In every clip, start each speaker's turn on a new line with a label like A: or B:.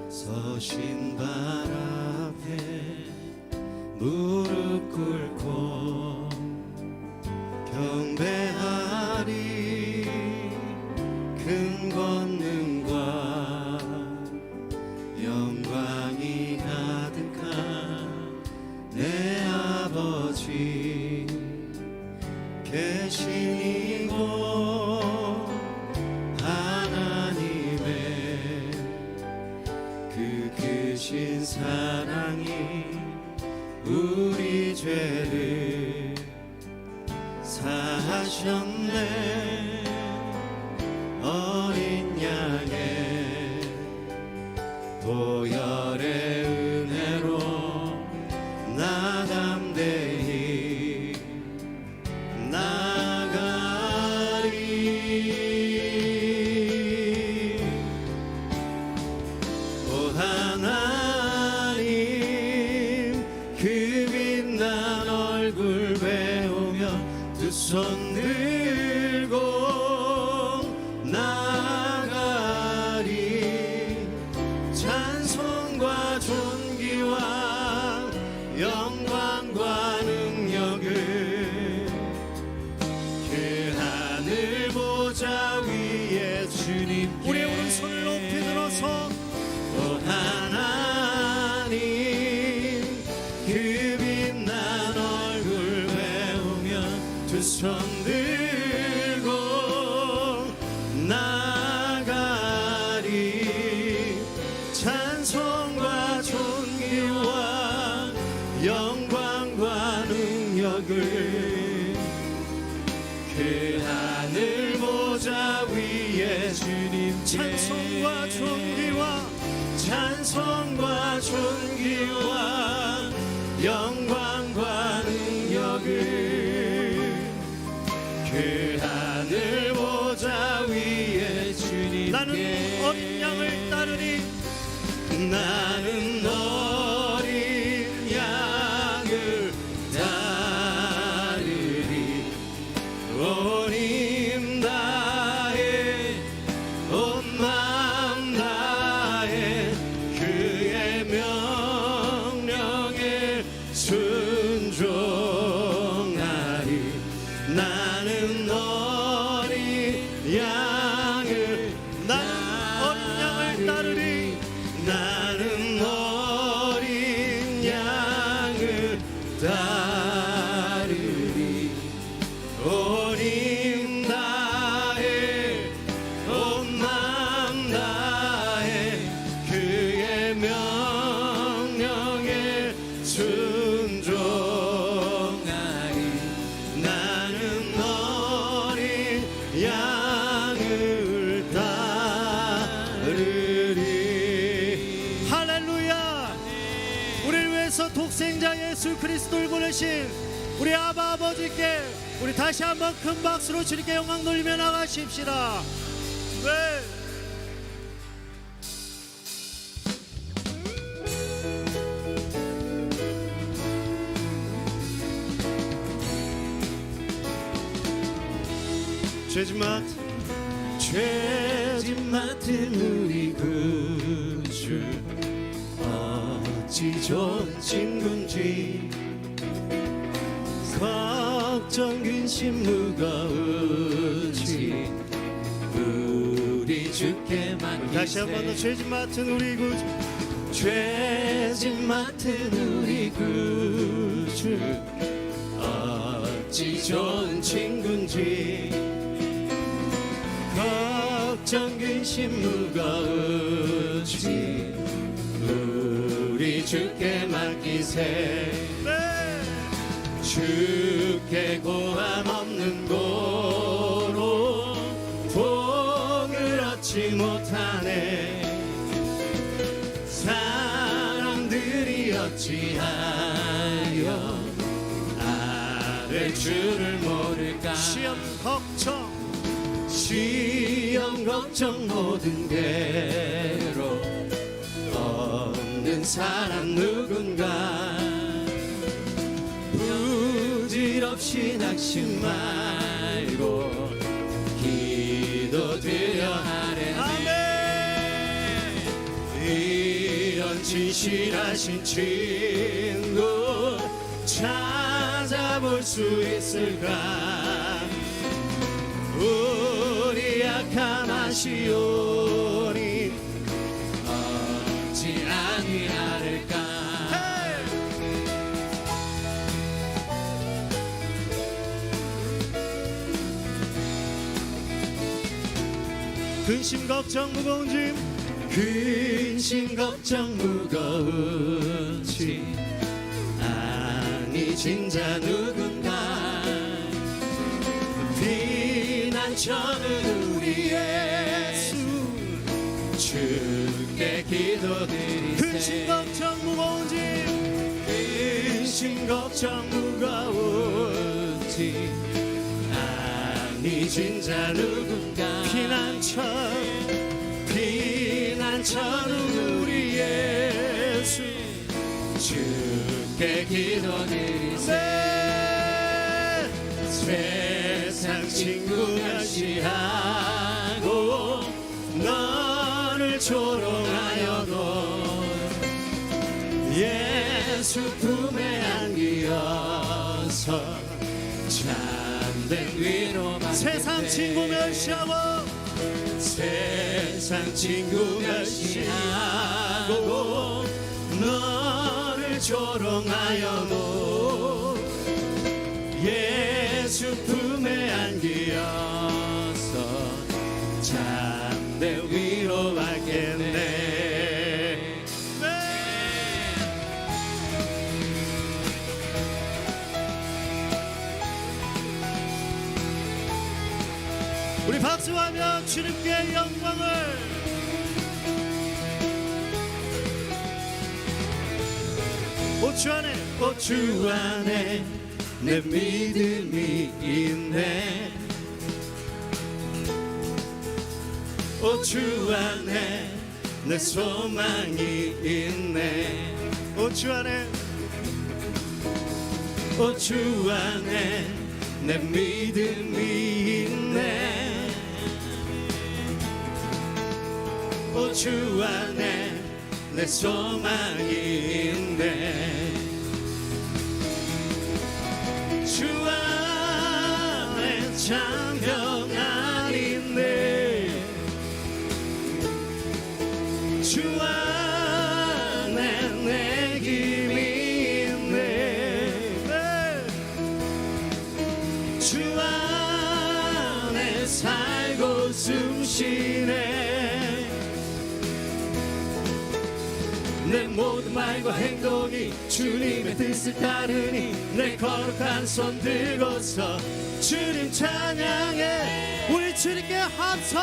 A: 서신 발 앞에 무릎 꿇고 경배하리. 큰 권능과 영광이 가득한 내 아버지 계신 이곳 하나님의 그 크신 사랑이 우리 죄를 사하셨네. 어린 양의 보혈의 은혜로 나 담대히 나가리. 오 하나님 그 빛난 얼굴 배우며 두 손 들고 나가리. 찬송과 존귀와 영광과 능력을 그 하늘 보좌 위에 주님께
B: 우리의 오른손을 높이 들어서
A: 오 하나님 그 빛난 얼굴 배우며 두 손 들고 나가리. 찬송과 존귀와 영광과 능력을 그 하늘 보좌 위에 주님께
B: 찬송과 존귀와
A: 찬송과 존귀와 영광과 능력을 그 하늘 보좌 위에 주님께.
B: 나는 어린 양을 따르리.
A: 나는 어린 양을 따르리. 온 힘 다해 온 마음 다해 그의 명령에 순종하리. 나는 어린 양을
B: 따르리.
A: 나는 어린 양을 따르리. 온 힘 다해 온 마음 다해 그의 명령에 순종하리. 나는 어린 양을 따르리.
B: 할렐루야. 우리를 위해서 독생자 예수 그리스도를 보내신 우리 아바 아버지께 우리 다시 한번 큰 박수로 주님께 영광 돌리며 나가십시다. 네.
A: 죄짐 맡은 우리 구주 어찌 좋은 친구인지 걱정 근심 무거우지 우리 주께 맡기세.
B: 다시 한번 더 죄짐 맡은 우리 구주
A: 죄짐 맡은 우리 구주 어찌 좋은 친구인지 걱정 근심 무거우지 우리 주께 맡기세.
B: 네.
A: 주께 고함 없는 고로 복을 얻지 못하네. 사람들이 어찌하여 아를 줄을 모를까.
B: 시험 걱정
A: 시험 걱정 모든 괴로 없는 사람 누군가 부질없이 낙심 말고 기도드려 하네. 이런 진실하신 친구 찾아볼 수 있을까? 우리 약함 아시오니 없지 아니하릴까?
B: 근심 걱정 무거운 짐
A: 근심 걱정 무거운 짐 아니 진짜 누군가 비난처는 우리 예수 주께 기도드리세.
B: 근심 걱정 무거운 짐
A: 근심 걱정 무거운 짐 아니 진짜 누군가 비난처는 우리 예수 주께 기도드리세. 세상 친구 멸시하고 너를 조롱하여도 예수 품에 안기어서 참된 위로 받게
B: 세상 친구 멸시하고
A: 세상 친구 멸시하고 너를 조롱하여도 예수 품에 안기어서 참된 위로 받겠네.
B: 우리 박수하며 주님께 영광을.
A: 주 안에 내 믿음이 있네. 주 안에 내 소망이 있네.
B: 주 안에
A: 주 안에 내 믿음이 있네. 주 안에 내 소망이 있네. 주 안에 참 평안이 있네. 주 안에 내 힘이 있네. 주 안에 살고 숨쉬네. 내 모든 말과 행동이 주님의 뜻을 따르니 내 거룩한 손 들고서 주님 찬양해.
B: 우리 주님께 합성.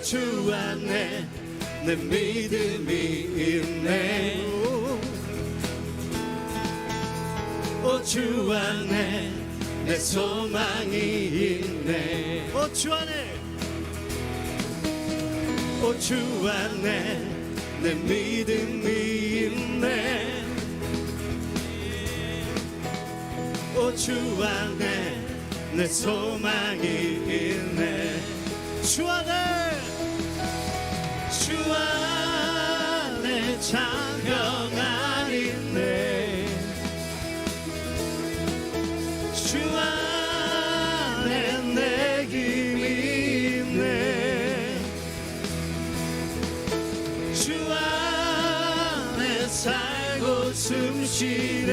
A: 주 안에 내 믿음이 있네. 주 안에 내 소망이 있네.
B: 주 안에
A: 주 안에 내 믿음이 있네. 주 안에 내 소망이 있네.
B: 주 안에
A: 참 평안 있네. 주 안에 내 힘이 있네. 주 안에 살고 숨쉬네.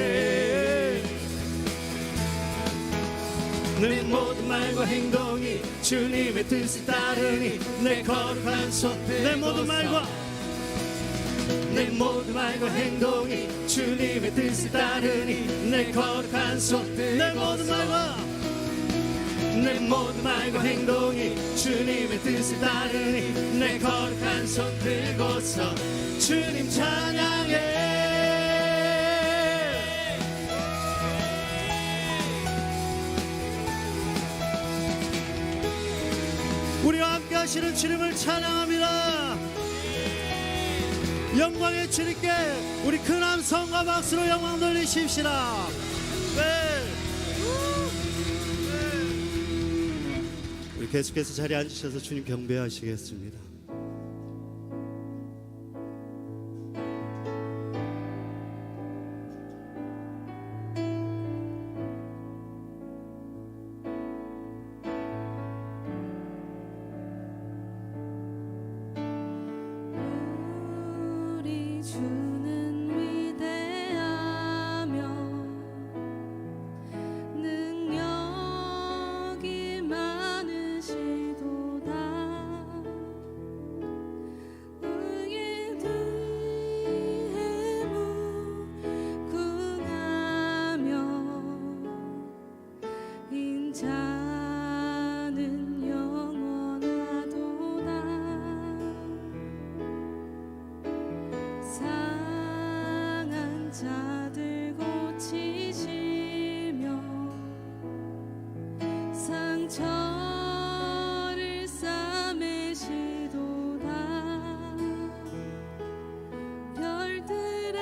A: 내 모든 말과 행동이 주님의 뜻을 따르니 내 거룩한 손
B: 내 모든 말과
A: 행동이 주님의 뜻을 따르니 내 거룩한 손
B: 내 모든 말과
A: 행동이 주님의 뜻을 따르니 내 거룩한 손 들고서 주님 찬양해.
B: 위대하시는 주님을 찬양합니다. 영광의 주님께 우리 큰 함성과 박수로 영광 돌리십시다. 네. 우리 계속해서 자리에 앉으셔서 주님 경배하시겠습니다.
C: 주는 위대하며 능력이 많으시도다. 의인들의 무궁하며 인자는 영원하도다. 상한 자들 고치시며 상처를 싸매시도다. 별들의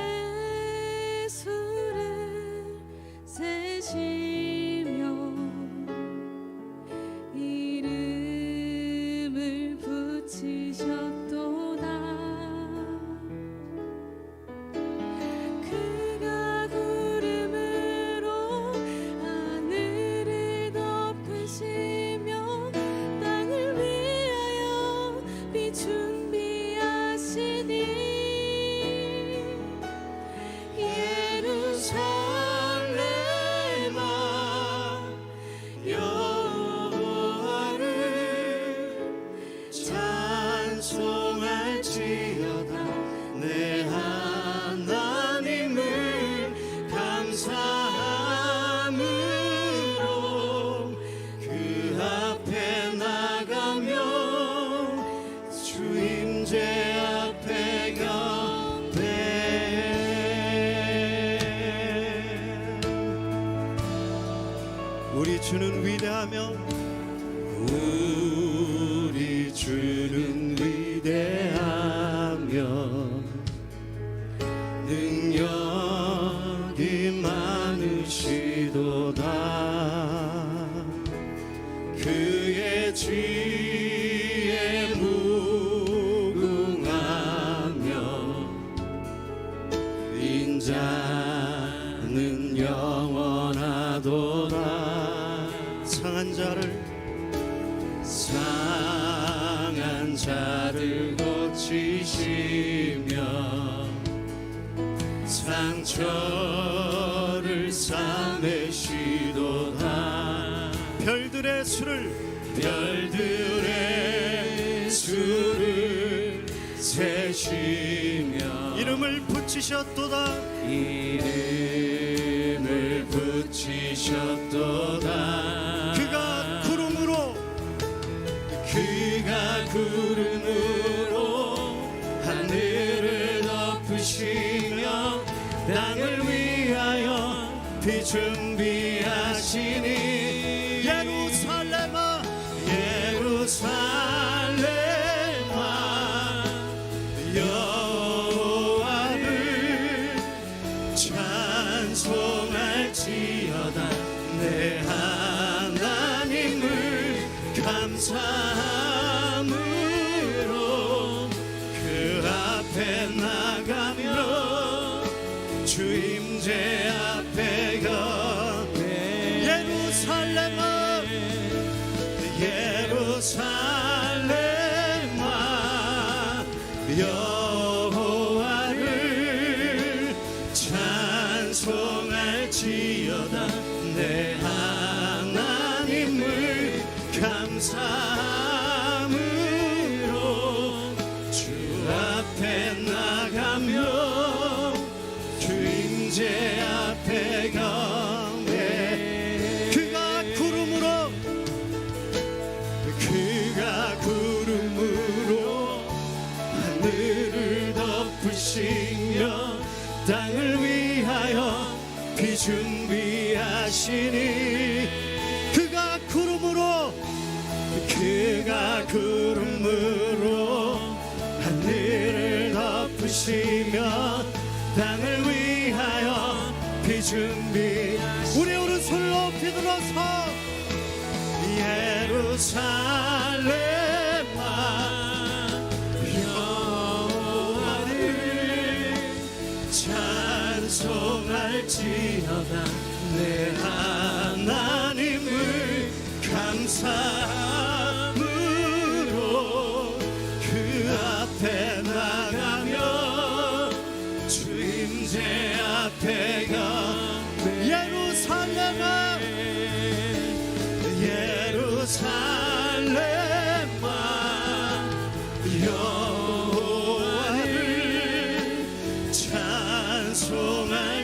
C: 수를 세시며 이름을 붙이셨도다. 그가 구름으로 하늘을 덮으시며 땅을 위하여 비 준비하시니 예루살렘아 여호와를 찬송할지어다. 내 하나님을 감사함으로 그 앞에 나가며 주임제 앞에 경배. 우리 주는 위대하며 우리 주는 위대하며 능력이 많으시도다. 그의 지혜 무궁하며 인자는 영원하도다. 상한 자를 고치시며 상처를 싸매시도다. 별들의 수를 세시며 이름을 붙이셨도다. 이름을 붙이셨도다. 그가 구름으로 하늘을 덮으시며 땅을 위하여 비 준비하시니 예루살렘아 여호와를 찬송할지어다. 내 하나님을 감사함으로 그 앞에 나가며 주임제 앞에 경배. 예루살렘아 여호와를 찬송할지어다. 내 하나님을 감사함으로 주 앞에 나가며 주임제 앞에 경배. 그가 구름으로 하늘을 덮으시며 땅을 위하여 비 준비하시니 그가 구름으로 다시며 땅을 위하여 비준비
B: 우리 오른손을 높이 들어서
C: 예루살렘아 여호와를 찬송할지어다 내 하나님을 감사함으로 그 앞에 나가며 주임제 앞에 가네
B: 예루살렘아
C: 예루살렘아 여호와를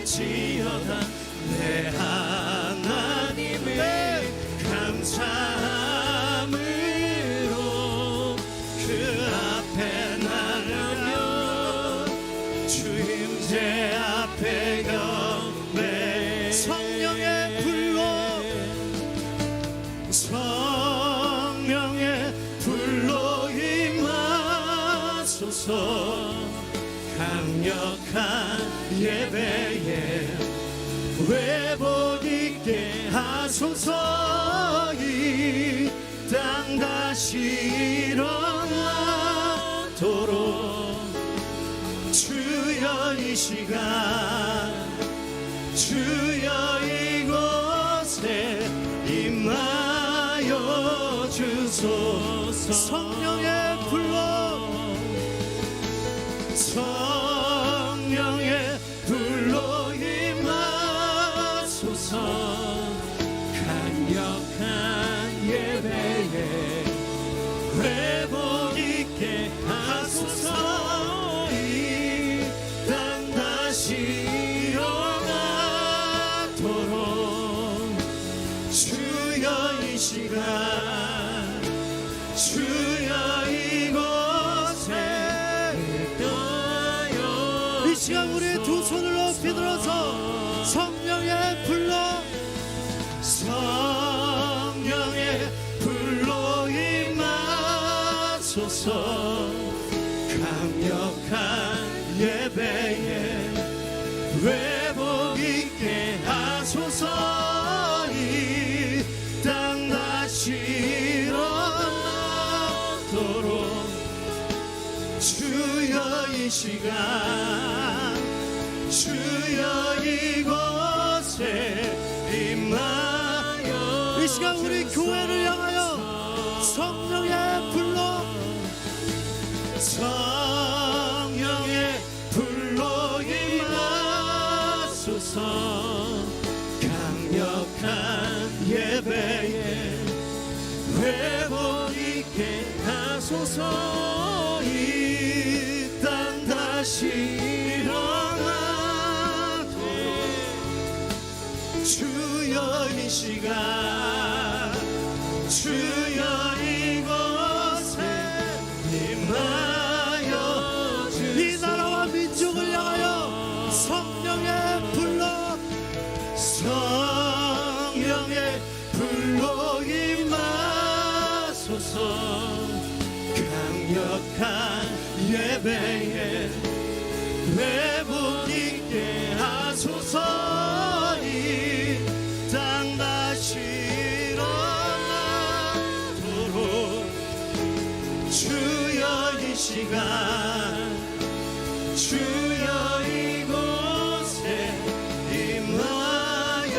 C: 찬송할지어다 내 하나님을 감사함으로 그 앞에 나가며 주임제 앞에 가네
B: 성령의 불로
C: 성령의 불로 임하소서 강력한 예배에 회복 있게 하소서 이 땅 다시 일어나도록 주여 이 시간 주여 이곳에 임하여 주소서
B: 성령의 불로
C: 성령의 불로 임하소서 강력한 예배에 회복 있게 하소서 이 땅 다시 일어나도록 주여 이 시간 주여 이곳에
B: 이 시간 우리 두 손을 높이 들어서 성령의 불로
C: 성령의 불로 임하소서 강력한 예배에 회복 있게 하소서 이 땅 다시 일어나도록 주여 이 시간 주여 이곳에 임하여
B: 이 시간 우리 교회를 향하여 성령의 불로
C: 성령의 불로 임하소서 강력한 예배에 회복 있게 하소서 이 땅 다시 일어나도록 주여 이 시간 주여 이곳에 임하여
B: 이 나라와 민족을 향하여 성령의 불로
C: 성령의 불로 임하소서 강력한 예배에 회복 있게 하소서 이 땅 다시 일어나도록 주여 이 시간 주여 이곳에 임하여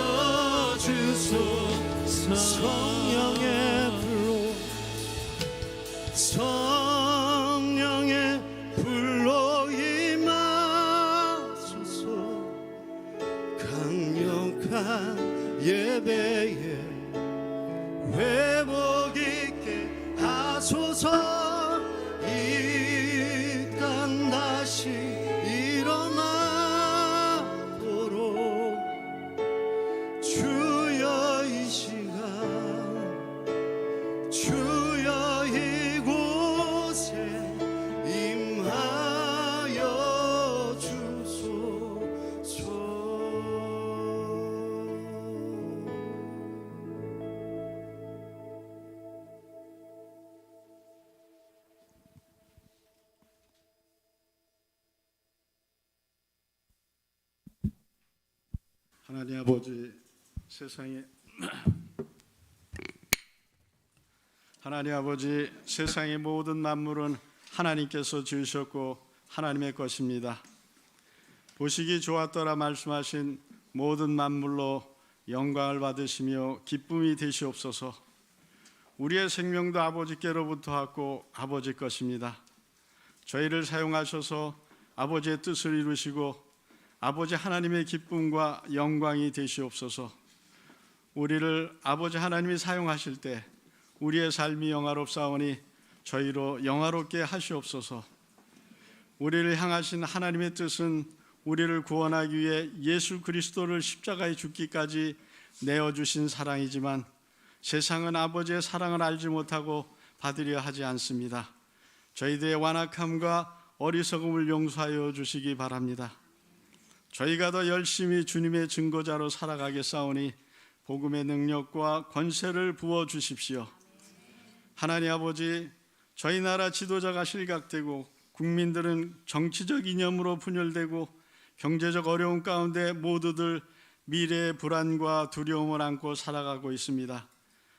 C: 주소서 성령의 불로 성령의 불로 임하소서 강력한 예배에 회복 있게 하소서 이 땅 다시 일어나도록 주여 이 시간 주여 이곳에 임하여 주소서 하나님 아버지, 세상에 하나님 아버지, 세상의 모든 만물은 하나님께서 지으셨고 하나님의 것입니다. 보시기 좋았더라 말씀하신 모든 만물로 영광을 받으시며 기쁨이 되시옵소서. 우리의 생명도 아버지께로부터 왔고 아버지 것입니다. 저희를 사용하셔서 아버지의 뜻을 이루시고 아버지 하나님의 기쁨과 영광이 되시옵소서. 우리를 아버지 하나님이 사용하실 때 우리의 삶이 영화롭사오니 저희로 영화롭게 하시옵소서. 우리를 향하신 하나님의 뜻은 우리를 구원하기 위해 예수 그리스도를 십자가에 죽기까지 내어주신 사랑이지만 세상은 아버지의 사랑을 알지 못하고 받으려 하지 않습니다. 저희들의 완악함과 어리석음을 용서하여 주시기 바랍니다. 저희가 더 열심히 주님의 증거자로 살아가겠사오니 복음의 능력과 권세를 부어 주십시오. 하나님 아버지, 저희 나라 지도자가 실각되고 국민들은 정치적 이념으로 분열되고 경제적 어려움 가운데 모두들 미래의 불안과 두려움을 안고 살아가고 있습니다.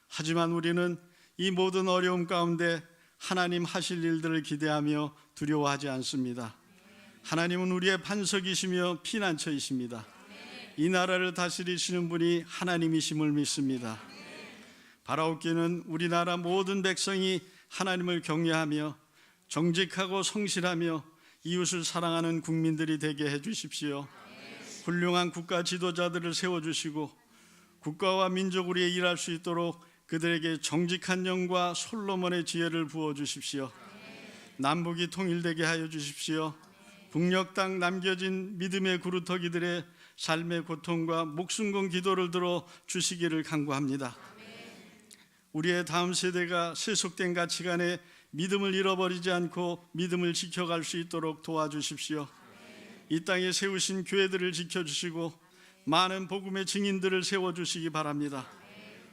C: 하지만 우리는 이 모든 어려움 가운데 하나님 하실 일들을 기대하며 두려워하지 않습니다. 하나님은 우리의 반석이시며 피난처이십니다. 이 나라를 다스리시는 분이 하나님이심을 믿습니다. 바라옵기는 우리나라 모든 백성이 하나님을 경외하며 정직하고 성실하며 이웃을 사랑하는 국민들이 되게 해주십시오. 훌륭한 국가 지도자들을 세워주시고 국가와 민족을 위해 일할 수 있도록 그들에게 정직한 영과 솔로몬의 지혜를 부어주십시오. 남북이 통일되게 하여 주십시오. 북녘 땅 남겨진 믿음의 구루터기들의 삶의 고통과 목숨 건 기도를 들어 주시기를 간구합니다. 우리의 다음 세대가 세속된 가치관에 믿음을 잃어버리지 않고 믿음을 지켜갈 수 있도록 도와주십시오. 이 땅에 세우신 교회들을 지켜주시고 많은 복음의 증인들을 세워주시기 바랍니다.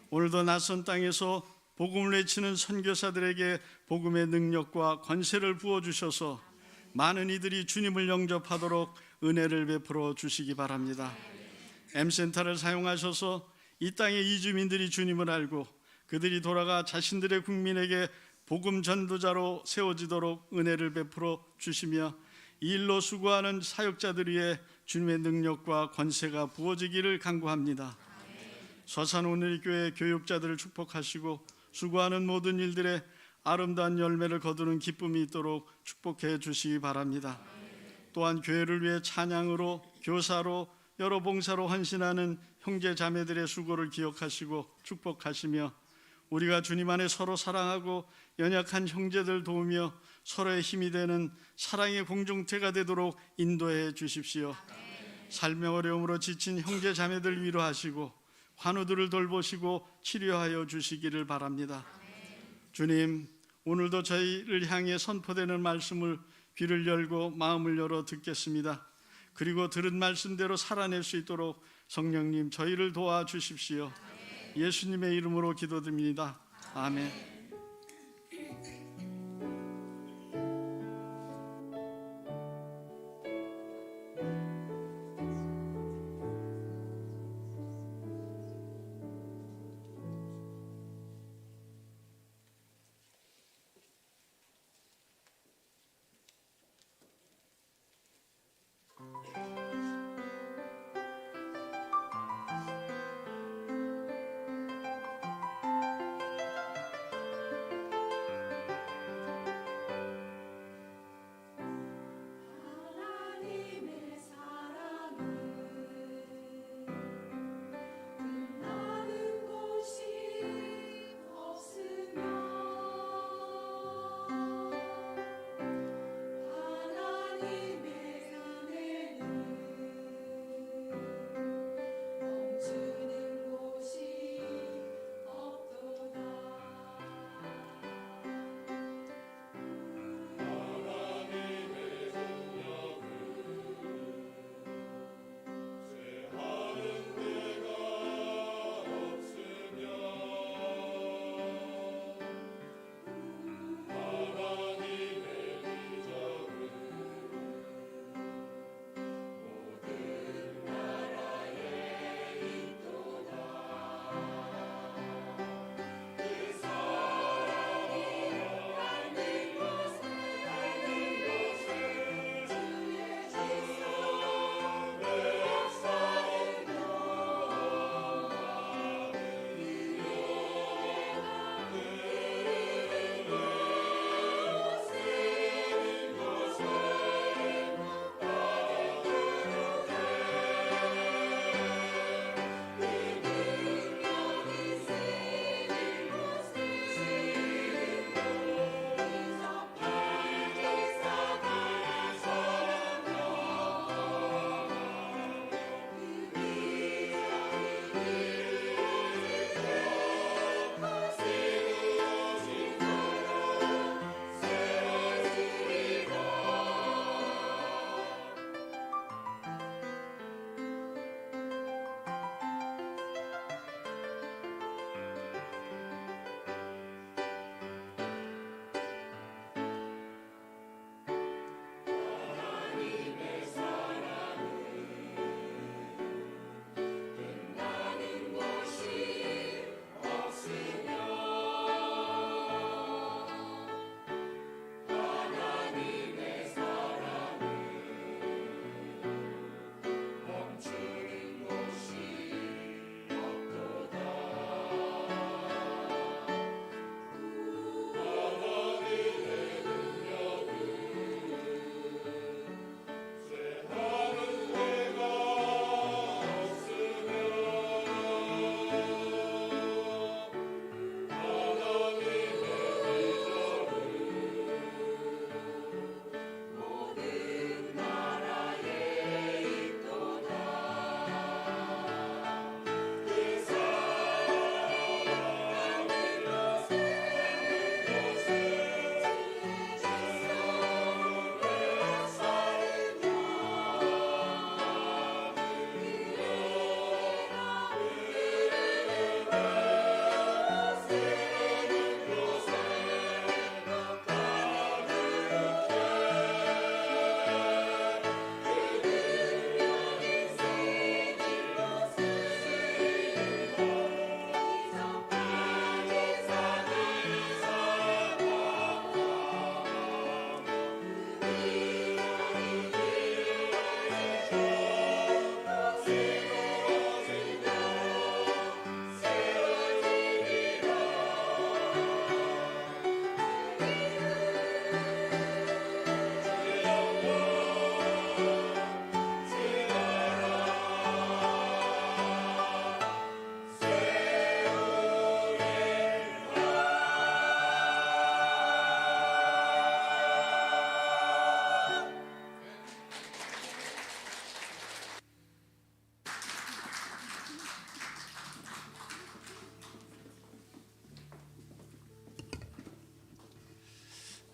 C: 오늘도 낯선 땅에서 복음을 외치는 선교사들에게 복음의 능력과 권세를 부어주셔서 많은 이들이 주님을 영접하도록 은혜를 베풀어 주시기 바랍니다. M센터를 사용하셔서 이 땅의 이주민들이 주님을 알고 그들이 돌아가 자신들의 국민에게 복음 전도자로 세워지도록 은혜를 베풀어 주시며 이 일로 수고하는 사역자들 위해 주님의 능력과 권세가 부어지기를 간구합니다. 서산오늘교회 교육자들을 축복하시고 수고하는 모든 일들에 아름다운 열매를 거두는 기쁨이 있도록 축복해 주시기 바랍니다. 또한 교회를 위해 찬양으로 교사로 여러 봉사로 헌신하는 형제 자매들의 수고를 기억하시고 축복하시며 우리가 주님 안에 서로 사랑하고 연약한 형제들 도우며 서로의 힘이 되는 사랑의 공동체가 되도록 인도해 주십시오. 삶의 어려움으로 지친 형제 자매들 위로하시고 환우들을 돌보시고 치료하여 주시기를 바랍니다. 주님, 오늘도 저희를 향해 선포되는 말씀을 귀를 열고 마음을 열어 듣겠습니다. 그리고 들은 말씀대로 살아낼 수 있도록 성령님 저희를 도와주십시오. 예수님의 이름으로 기도드립니다. 아멘.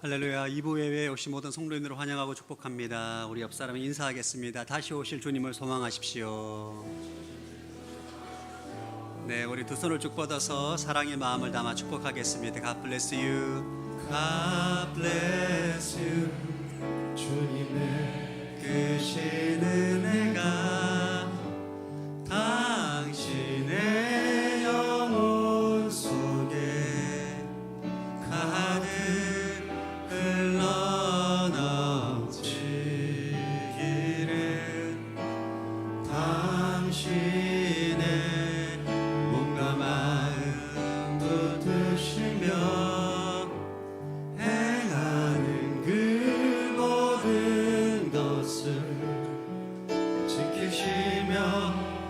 D: 할렐루야. 2부 예배에 오신 모든 성도님들을 환영하고 축복합니다. 우리 옆 사람 인사하겠습니다. 다시 오실 주님을 소망하십시오. 네, 우리 두 손을 쭉 뻗어서 사랑의 마음을 담아 축복하겠습니다. God bless you. God bless you.
A: 주님의
D: 크신 은혜가 당신의 영혼 속에 가득 흘러넘치기를 당신의 몸과 마음 붙드시며 행하는 그 모든 것을 지키시며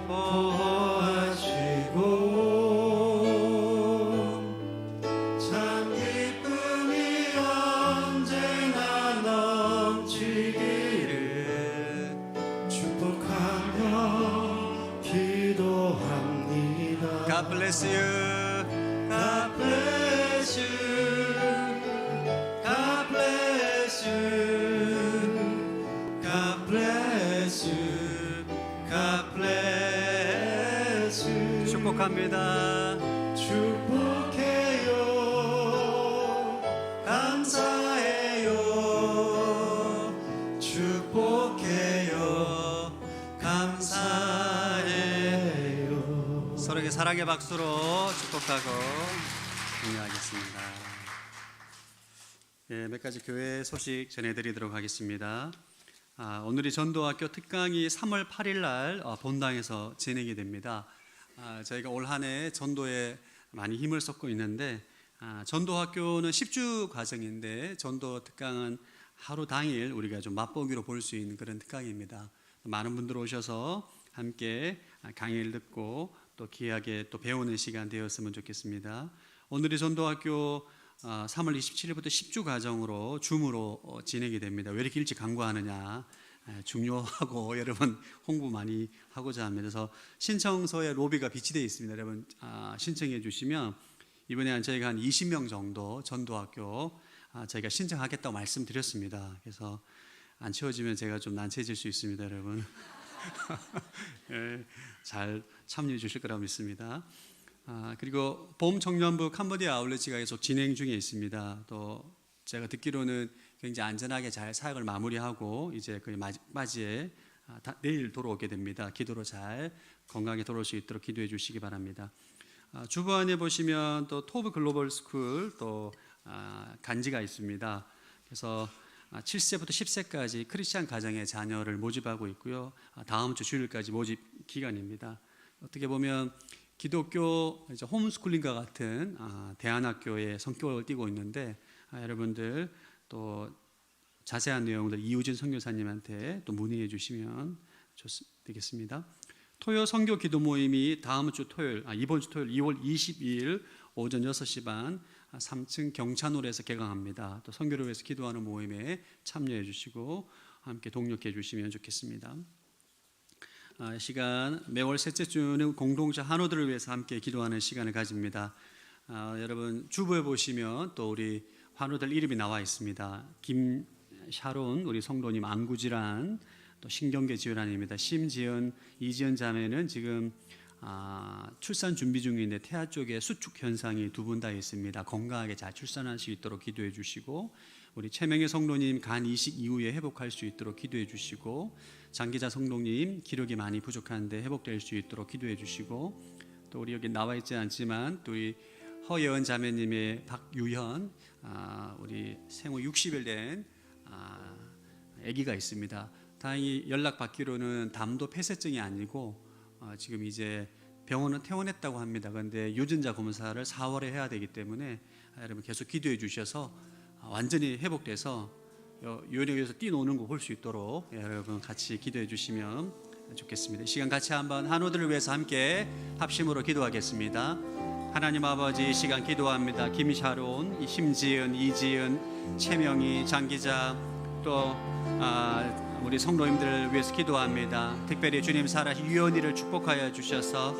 D: 보호하시고 참 기쁨이 언제나 넘치기를
A: 축복하며 기도합니다.
D: God bless you. God bless you. God bless you. God bless you. God bless you. 축복합니다.
A: 축복해요.
D: 감사해요. 축복해요. 감사해요. 서로에게 사랑의 박수로 축복하고 격려하겠습니다. 예, 몇 가지 교회 소식 전해드리도록 하겠습니다. 오늘이 전도학교 특강이 3월 8일 날 본당에서 진행이 됩니다. 저희가 올 한 해 전도에 많이 힘을 쏟고 있는데 전도학교는 10주 과정인데 전도 특강은 하루 당일 우리가 좀 맛보기로 볼 수 있는 그런 특강입니다. 많은 분들 오셔서 함께 강의를 듣고 또 귀하게 또 배우는 시간 되었으면 좋겠습니다. 오늘이 전도학교 3월 27일부터 10주 과정으로 줌으로 진행이 됩니다. 왜 이렇게 일찍 강구하느냐, 중요하고 여러분 홍보 많이 하고자 합니다. 그래서 신청서에 로비가 비치되어 있습니다. 여러분 신청해 주시면 이번에 저희가 한 20명 정도 전도학교 저희가 신청하겠다고 말씀드렸습니다. 그래서 안 채워지면 제가 좀 난처해질 수 있습니다, 여러분. 네, 잘 참여해 주실 거라고 믿습니다. 그리고 봄청년부 캄보디아 아울렛이 계속 진행 중에 있습니다. 또 제가 듣기로는 굉장히 안전하게 잘 사역을 마무리하고 이제 그 맞이에 내일 돌아오게 됩니다. 기도로 잘 건강하게 돌아올 수 있도록 기도해 주시기 바랍니다. 주보안에 보시면 또 토브 글로벌 스쿨 또 간지가 있습니다. 그래서 7세부터 10세까지 크리스찬 가정의 자녀를 모집하고 있고요. 다음 주 주일까지 모집 기간입니다. 어떻게 보면 기독교 홈스쿨링과 같은 대안학교의 성격을 띠고 있는데 여러분들 또 자세한 내용들 이우진 선교사님한테 또 문의해 주시면 되겠습니다. 토요 선교 기도 모임이 다음 주 토요일, 이번 주 토요일 2월 22일 오전 6시 반 3층 경찬홀에서 개강합니다. 또 선교를 위해서 기도하는 모임에 참여해 주시고 함께 동력해 주시면 좋겠습니다. 시간 매월 셋째 주는 공동체 한우들을 위해서 함께 기도하는 시간을 가집니다. 여러분 주부에 보시면 또 우리 한우들 이름이 나와 있습니다. 김샤론 우리 성도님 안구질환 또 신경계 질환입니다. 심지은 이지은 자매는 지금 출산 준비 중인데 태아 쪽에 수축 현상이 두 분 다 있습니다. 건강하게 잘 출산할 수 있도록 기도해 주시고 우리 최명희 성도님 간 이식 이후에 회복할 수 있도록 기도해 주시고 장기자 성도님 기력이 많이 부족한데 회복될 수 있도록 기도해 주시고 또 우리 여기 나와 있지 않지만 또 우리 허예은 자매님의 박유현 우리 생후 60일 된 아기가 있습니다. 다행히 연락 받기로는 담도 폐쇄증이 아니고 지금 이제 병원은 퇴원했다고 합니다. 그런데 유전자 검사를 4월에 해야 되기 때문에 여러분 계속 기도해 주셔서 완전히 회복돼서 유연에서 뛰노는 거 볼 수 있도록 여러분 같이 기도해 주시면 좋겠습니다. 이 시간 같이 한번 한우들을 위해서 함께 합심으로 기도하겠습니다. 하나님 아버지, 이 시간 기도합니다. 김샤론, 심지은, 이지은, 최명희, 장기자 또 우리 성도님들을 위해서 기도합니다. 특별히 주님 살아신 유연이를 축복하여 주셔서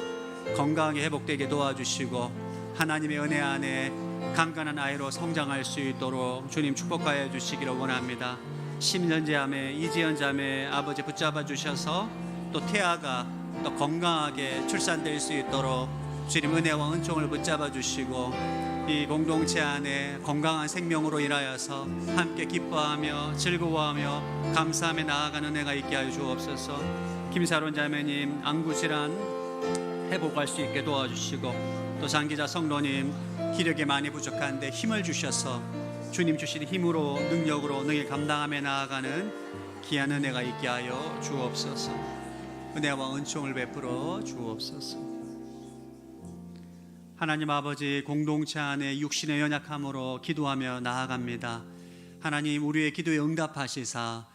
D: 건강하게 회복되게 도와주시고 하나님의 은혜 안에 강건한 아이로 성장할 수 있도록 주님 축복하여 주시기를 원합니다. 심전자매, 이지연자매 아버지 붙잡아 주셔서 또 태아가 또 건강하게 출산될 수 있도록 주님 은혜와 은총을 붙잡아 주시고 이 공동체 안에 건강한 생명으로 인하여서 함께 기뻐하며 즐거워하며 감사하며 나아가는 은혜가 있게 하여 주옵소서. 김사론 자매님 안구질환 회복할 수 있게 도와주시고 또 장기자 성도님 기력이 많이 부족한데 힘을 주셔서 주님 주신 힘으로 능력으로 능히 감당하며 나아가는 귀한 은혜가 있게 하여 주옵소서. 은혜와 은총을 베풀어 주옵소서. 하나님 아버지, 공동체 안에 육신의 연약함으로 기도하며 나아갑니다. 하나님, 우리의 기도에 응답하시사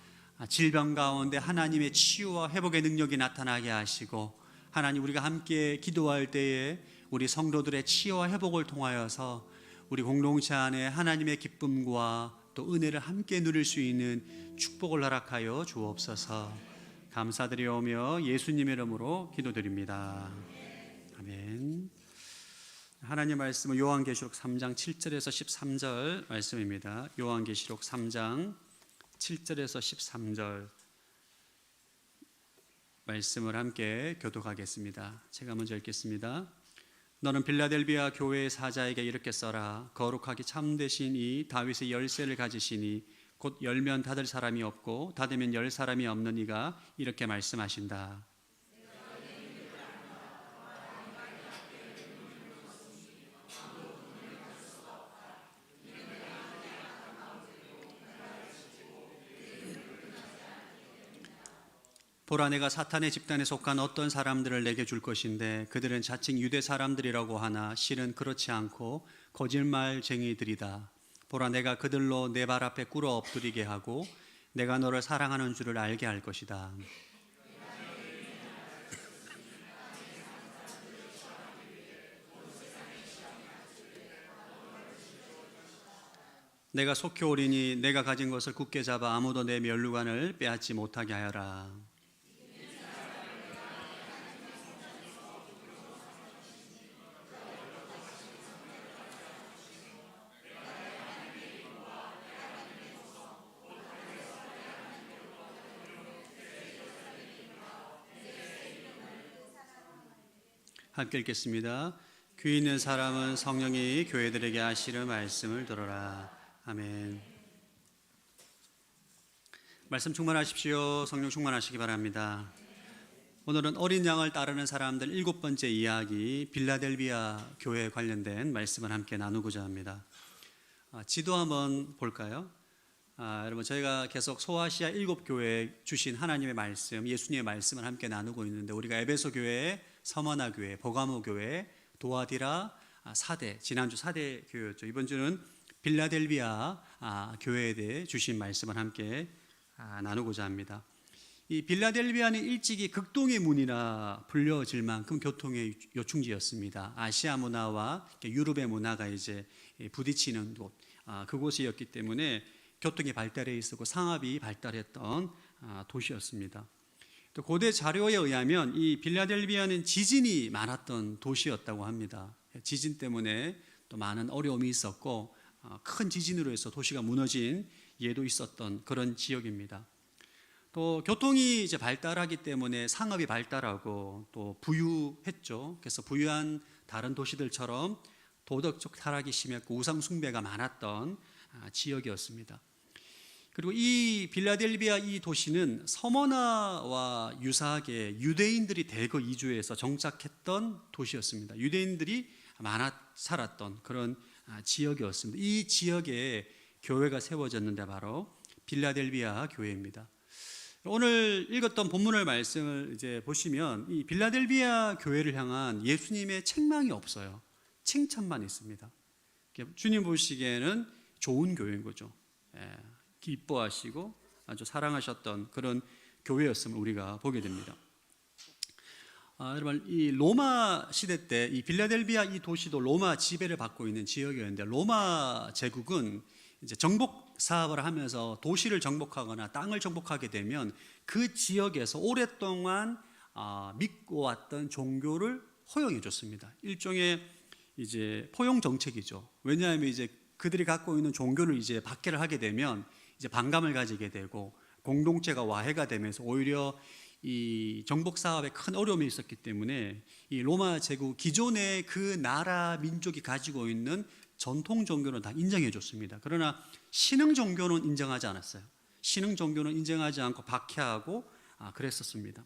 D: 질병 가운데 하나님의 치유와 회복의 능력이 나타나게 하시고, 하나님, 우리가 함께 기도할 때에 우리 성도들의 치유와 회복을 통하여서 우리 공동체 안에 하나님의 기쁨과 또 은혜를 함께 누릴 수 있는 축복을 허락하여 주옵소서. 감사드리오며 예수님의 이름으로 기도드립니다. 아멘. 하나님 말씀은 요한계시록 3장 7절에서 13절 말씀입니다. 요한계시록 3장 7절에서 13절 말씀을 함께 교독하겠습니다. 제가 먼저 읽겠습니다. 너는 빌라델비아 교회의 사자에게 이렇게 써라. 거룩하기 참되신 이 다윗의 열쇠를 가지시니 곧 열면 닫을 사람이 없고 닫으면 열 사람이 없는 이가 이렇게 말씀하신다. 보라, 내가 사탄의 집단에 속한 어떤 사람들을 내게 줄 것인데 그들은 자칭 유대 사람들이라고 하나 실은 그렇지 않고 거짓말쟁이들이다. 보라, 내가 그들로 내 발 앞에 꿇어 엎드리게 하고 내가 너를 사랑하는 줄을 알게 할 것이다. 내가 속히 오리니 내가 가진 것을 굳게 잡아 아무도 내 면류관을 빼앗지 못하게 하여라. 함께 읽겠습니다. 귀 있는 사람은 성령이 교회들에게 하시는 말씀을 들어라. 아멘. 말씀 충만하십시오. 성령 충만하시기 바랍니다. 오늘은 어린 양을 따르는 사람들 7번째 이야기, 빌라델비아 교회에 관련된 말씀을 함께 나누고자 합니다. 지도 한번 볼까요? 여러분, 저희가 계속 소아시아 7교회에 주신 하나님의 말씀, 예수님의 말씀을 함께 나누고 있는데, 우리가 에베소 교회, 서머나 교회, 버가모 교회, 도아디라, 사대, 지난주 사대 교회였죠. 이번 주는 빌라델비아 교회에 대해 주신 말씀을 함께 나누고자 합니다. 이 빌라델비아는 일찍이 극동의 문이라 불려질 만큼 교통의 요충지였습니다. 아시아 문화와 유럽의 문화가 이제 부딪히는 곳, 그곳이었기 때문에 교통이 발달해 있었고 상업이 발달했던 도시였습니다. 또 고대 자료에 의하면 이 빌라델비아는 지진이 많았던 도시였다고 합니다. 지진 때문에 또 많은 어려움이 있었고 큰 지진으로 해서 도시가 무너진 예도 있었던 그런 지역입니다. 또 교통이 이제 발달하기 때문에 상업이 발달하고 또 부유했죠. 그래서 부유한 다른 도시들처럼 도덕적 타락이 심했고 우상 숭배가 많았던 지역이었습니다. 그리고 이 빌라델비아 이 도시는 서머나와 유사하게 유대인들이 대거 이주해서 정착했던 도시였습니다. 유대인들이 많아 살았던 그런 지역이었습니다. 이 지역에 교회가 세워졌는데 바로 빌라델비아 교회입니다. 오늘 읽었던 본문의 말씀을 이제 보시면 이 빌라델비아 교회를 향한 예수님의 책망이 없어요. 칭찬만 있습니다. 주님 보시기에는 좋은 교회인 거죠. 기뻐하시고 아주 사랑하셨던 그런 교회였음을 우리가 보게 됩니다. 여러분, 이 로마 시대 때 이 빌라델비아 이 도시도 로마 지배를 받고 있는 지역이었는데, 로마 제국은 이제 정복 사업을 하면서 도시를 정복하거나 땅을 정복하게 되면 그 지역에서 오랫동안 믿고 왔던 종교를 허용해 줬습니다. 일종의 이제 포용 정책이죠. 왜냐하면 이제 그들이 갖고 있는 종교를 이제 박해를 하게 되면 이제 반감을 가지게 되고 공동체가 와해가 되면서 오히려 이 정복 사업에 큰 어려움이 있었기 때문에 이 로마 제국 기존의 그 나라 민족이 가지고 있는 전통 종교는 다 인정해 줬습니다. 그러나 신흥 종교는 인정하지 않았어요. 신흥 종교는 인정하지 않고 박해하고 그랬었습니다.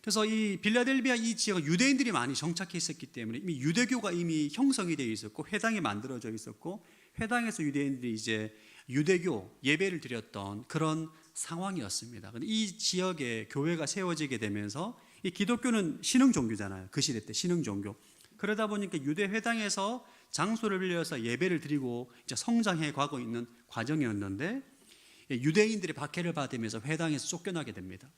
D: 그래서 이 빌라델비아 이 지역은 유대인들이 많이 정착해 있었기 때문에 이미 유대교가 이미 형성이 되어 있었고 회당이 만들어져 있었고 회당에서 유대인들이 이제 유대교 예배를 드렸던 그런 상황이었습니다. 근데 이 지역에 교회가 세워지게 되면서 이 기독교는 신흥 종교잖아요. 그 시대 때 신흥 종교. 그러다 보니까 유대 회당에서 장소를 빌려서 예배를 드리고 이제 성장해 가고 있는 과정이었는데 유대인들이 박해를 받으면서 회당에서 쫓겨나게 됩니다.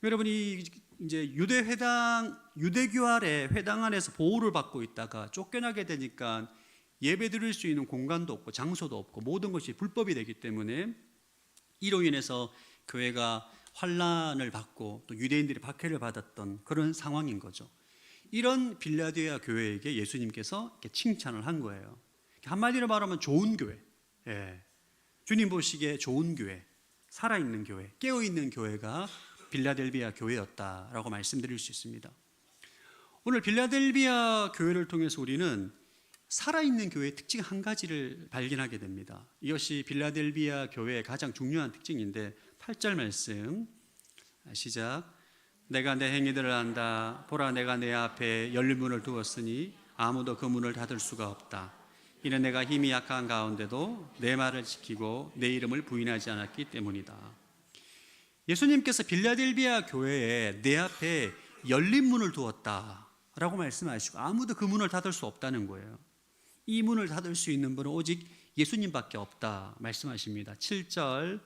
D: 여러분이 이제 유대 회당 유대교 아래 회당 안에서 보호를 받고 있다가 쫓겨나게 되니까 예배 드릴 수 있는 공간도 없고 장소도 없고 모든 것이 불법이 되기 때문에 이로 인해서 교회가 환난을 받고 또 유대인들이 박해를 받았던 그런 상황인 거죠. 이런 빌라델비아 교회에게 예수님께서 이렇게 칭찬을 한 거예요. 한마디로 말하면 좋은 교회, 주님 보시기에 좋은 교회, 살아있는 교회, 깨어있는 교회가 빌라델비아 교회였다라고 말씀드릴 수 있습니다. 오늘 빌라델비아 교회를 통해서 우리는 살아있는 교회의 특징 한 가지를 발견하게 됩니다. 이것이 빌라델비아 교회의 가장 중요한 특징인데 8절 말씀 시작. 내가 내 행위들을 안다. 보라 내가 내 앞에 열린 문을 두었으니 아무도 그 문을 닫을 수가 없다. 이는 내가 힘이 약한 가운데도 내 말을 지키고 내 이름을 부인하지 않았기 때문이다. 예수님께서 빌라델비아 교회에 내 앞에 열린 문을 두었다라고 말씀하시고 아무도 그 문을 닫을 수 없다는 거예요. 이 문을 닫을 수 있는 분은 오직 예수님밖에 없다 말씀하십니다. 7절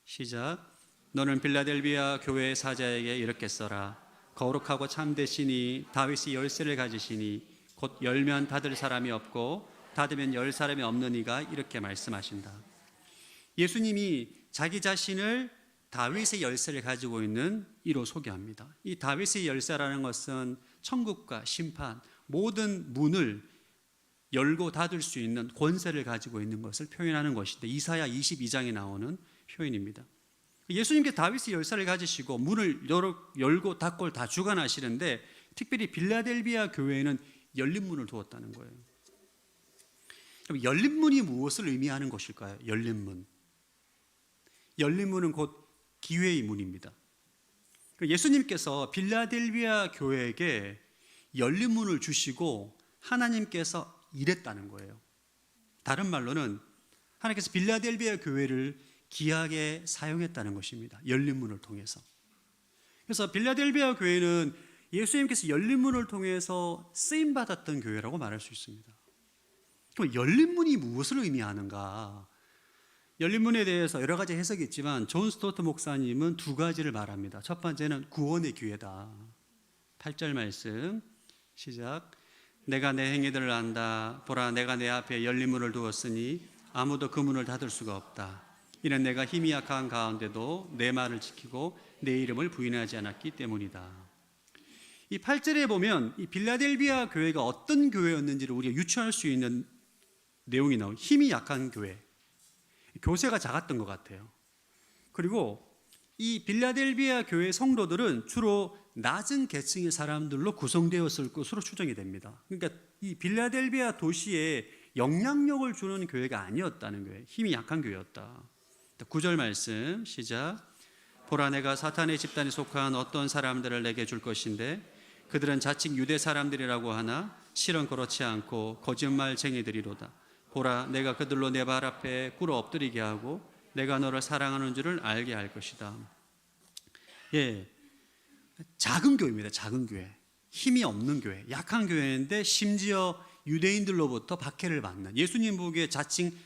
D: 시작. 너는 빌라델비아 교회의 사자에게 이렇게 써라. 거룩하고 참되시니 다윗이 열쇠를 가지시니 곧 열면 닫을 사람이 없고 닫으면 열 사람이 없는 이가 이렇게 말씀하신다. 예수님이 자기 자신을 다윗의 열쇠를 가지고 있는 이로 소개합니다. 이 다윗의 열쇠라는 것은 천국과 심판 모든 문을 열고 닫을 수 있는 권세를 가지고 있는 것을 표현하는 것인데 이사야 22장에 나오는 표현입니다. 예수님께 다윗의 열쇠를 가지시고 문을 열고 닫고 다 주관하시는데 특별히 빌라델비아 교회에는 열린 문을 두었다는 거예요. 그럼 열린 문이 무엇을 의미하는 것일까요? 열린 문. 열린 문은 곧 기회의 문입니다. 예수님께서 빌라델비아 교회에게 열린 문을 주시고 하나님께서 이랬다는 거예요. 다른 말로는 하나님께서 빌라델비아 교회를 귀하게 사용했다는 것입니다. 열린 문을 통해서. 그래서 빌라델비아 교회는 예수님께서 열린 문을 통해서 쓰임 받았던 교회라고 말할 수 있습니다. 그럼 열린 문이 무엇을 의미하는가? 열린 문에 대해서 여러 가지 해석이 있지만 존 스토트 목사님은 두 가지를 말합니다. 첫 번째는 구원의 기회다. 8절 말씀 시작. 내가 내 행위들을 안다. 보라 내가 내 앞에 열린 문을 두었으니 아무도 그 문을 닫을 수가 없다. 이는 내가 힘이 약한 가운데도 내 말을 지키고 내 이름을 부인하지 않았기 때문이다. 이 8절에 보면 이 빌라델비아 교회가 어떤 교회였는지를 우리가 유추할 수 있는 내용이 나와요. 힘이 약한 교회, 교세가 작았던 것 같아요. 그리고 이 빌라델비아 교회 성도들은 주로 낮은 계층의 사람들로 구성되었을 것으로 추정이 됩니다. 그러니까 이 빌라델비아 도시에 영향력을 주는 교회가 아니었다는 거예요. 힘이 약한 교회였다. 9절 말씀 시작. 보라 내가 사탄의 집단에 속한 어떤 사람들을 내게 줄 것인데 그들은 자칭 유대 사람들이라고 하나 실은 그렇지 않고 거짓말쟁이들이로다. 보라 내가 그들로 내 발 앞에 꿇어 엎드리게 하고 내가 너를 사랑하는 줄을 알게 할 것이다. 작은 교회입니다. 작은 교회. 힘이 없는 교회. 약한 교회인데 심지어 유대인들로부터 박해를 받는, 예수님 보기에 자칭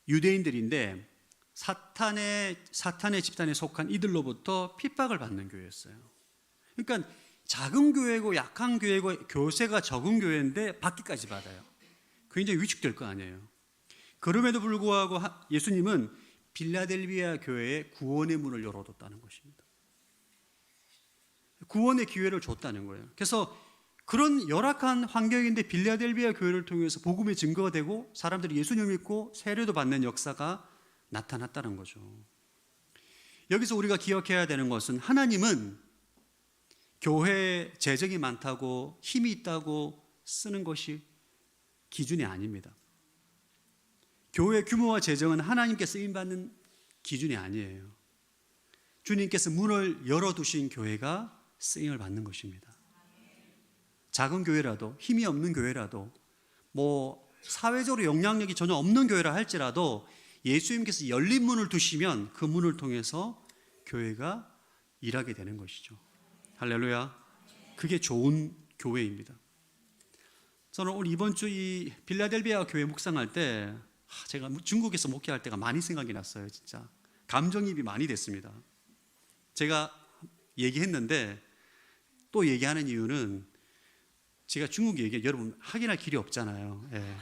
D: 유대인들인데 사탄의 집단에 속한 이들로부터 핍박을 받는 교회였어요. 그러니까 작은 교회고 약한 교회고 교세가 적은 교회인데 받기까지 받아요. 굉장히 위축될 거 아니에요. 그럼에도 불구하고 예수님은 빌라델비아 교회에 구원의 문을 열어뒀다는 것입니다. 구원의 기회를 줬다는 거예요. 그래서 그런 열악한 환경인데 빌라델비아 교회를 통해서 복음의 증거가 되고 사람들이 예수님을 믿고 세례도 받는 역사가 나타났다는 거죠. 여기서 우리가 기억해야 되는 것은 하나님은 교회 재정이 많다고 힘이 있다고 쓰는 것이 기준이 아닙니다. 교회 규모와 재정은 하나님께 쓰임받는 기준이 아니에요. 주님께서 문을 열어두신 교회가 쓰임을 받는 것입니다. 작은 교회라도, 힘이 없는 교회라도, 사회적으로 영향력이 전혀 없는 교회라 할지라도 예수님께서 열린 문을 두시면 그 문을 통해서 교회가 일하게 되는 것이죠. 할렐루야. 그게 좋은 교회입니다. 저는 오늘 이번 주 이 빌라델비아 교회 묵상할 때 제가 중국에서 목회할 때가 많이 생각이 났어요. 진짜 감정이입이 많이 됐습니다. 제가 얘기했는데 또 얘기하는 이유는 제가 중국 얘기 여러분 확인할 길이 없잖아요. 예.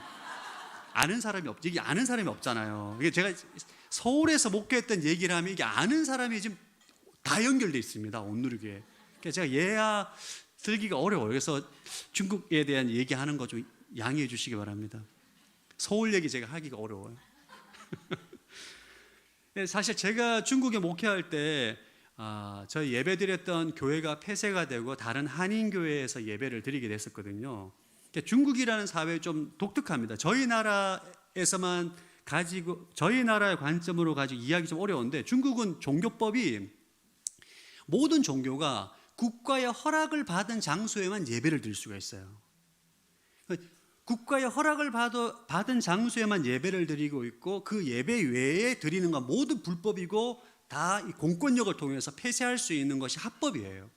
D: 아는 사람이 여기 아는 사람이 없잖아요. 이게 제가 서울에서 목회했던 얘기를 하면 이게 아는 사람이 지금 다 연결돼 있습니다. 온누리교회. 그러니까 제가 예야 들기가 어려워요. 그래서 중국에 대한 얘기하는 거 좀 양해해 주시기 바랍니다. 서울 얘기 제가 하기가 어려워요. 사실 제가 중국에 목회할 때 저희 예배 드렸던 교회가 폐쇄가 되고 다른 한인 교회에서 예배를 드리게 됐었거든요. 중국이라는 사회 좀 독특합니다. 저희 나라에서만 가지고 저희 나라의 관점으로 가지고 이해하기 좀 어려운데 중국은 종교법이 모든 종교가 국가의 허락을 받은 장소에만 예배를 드릴 수가 있어요. 국가의 허락을 받은 장소에만 예배를 드리고 있고 그 예배 외에 드리는 건 모두 불법이고 다 이 공권력을 통해서 폐쇄할 수 있는 것이 합법이에요.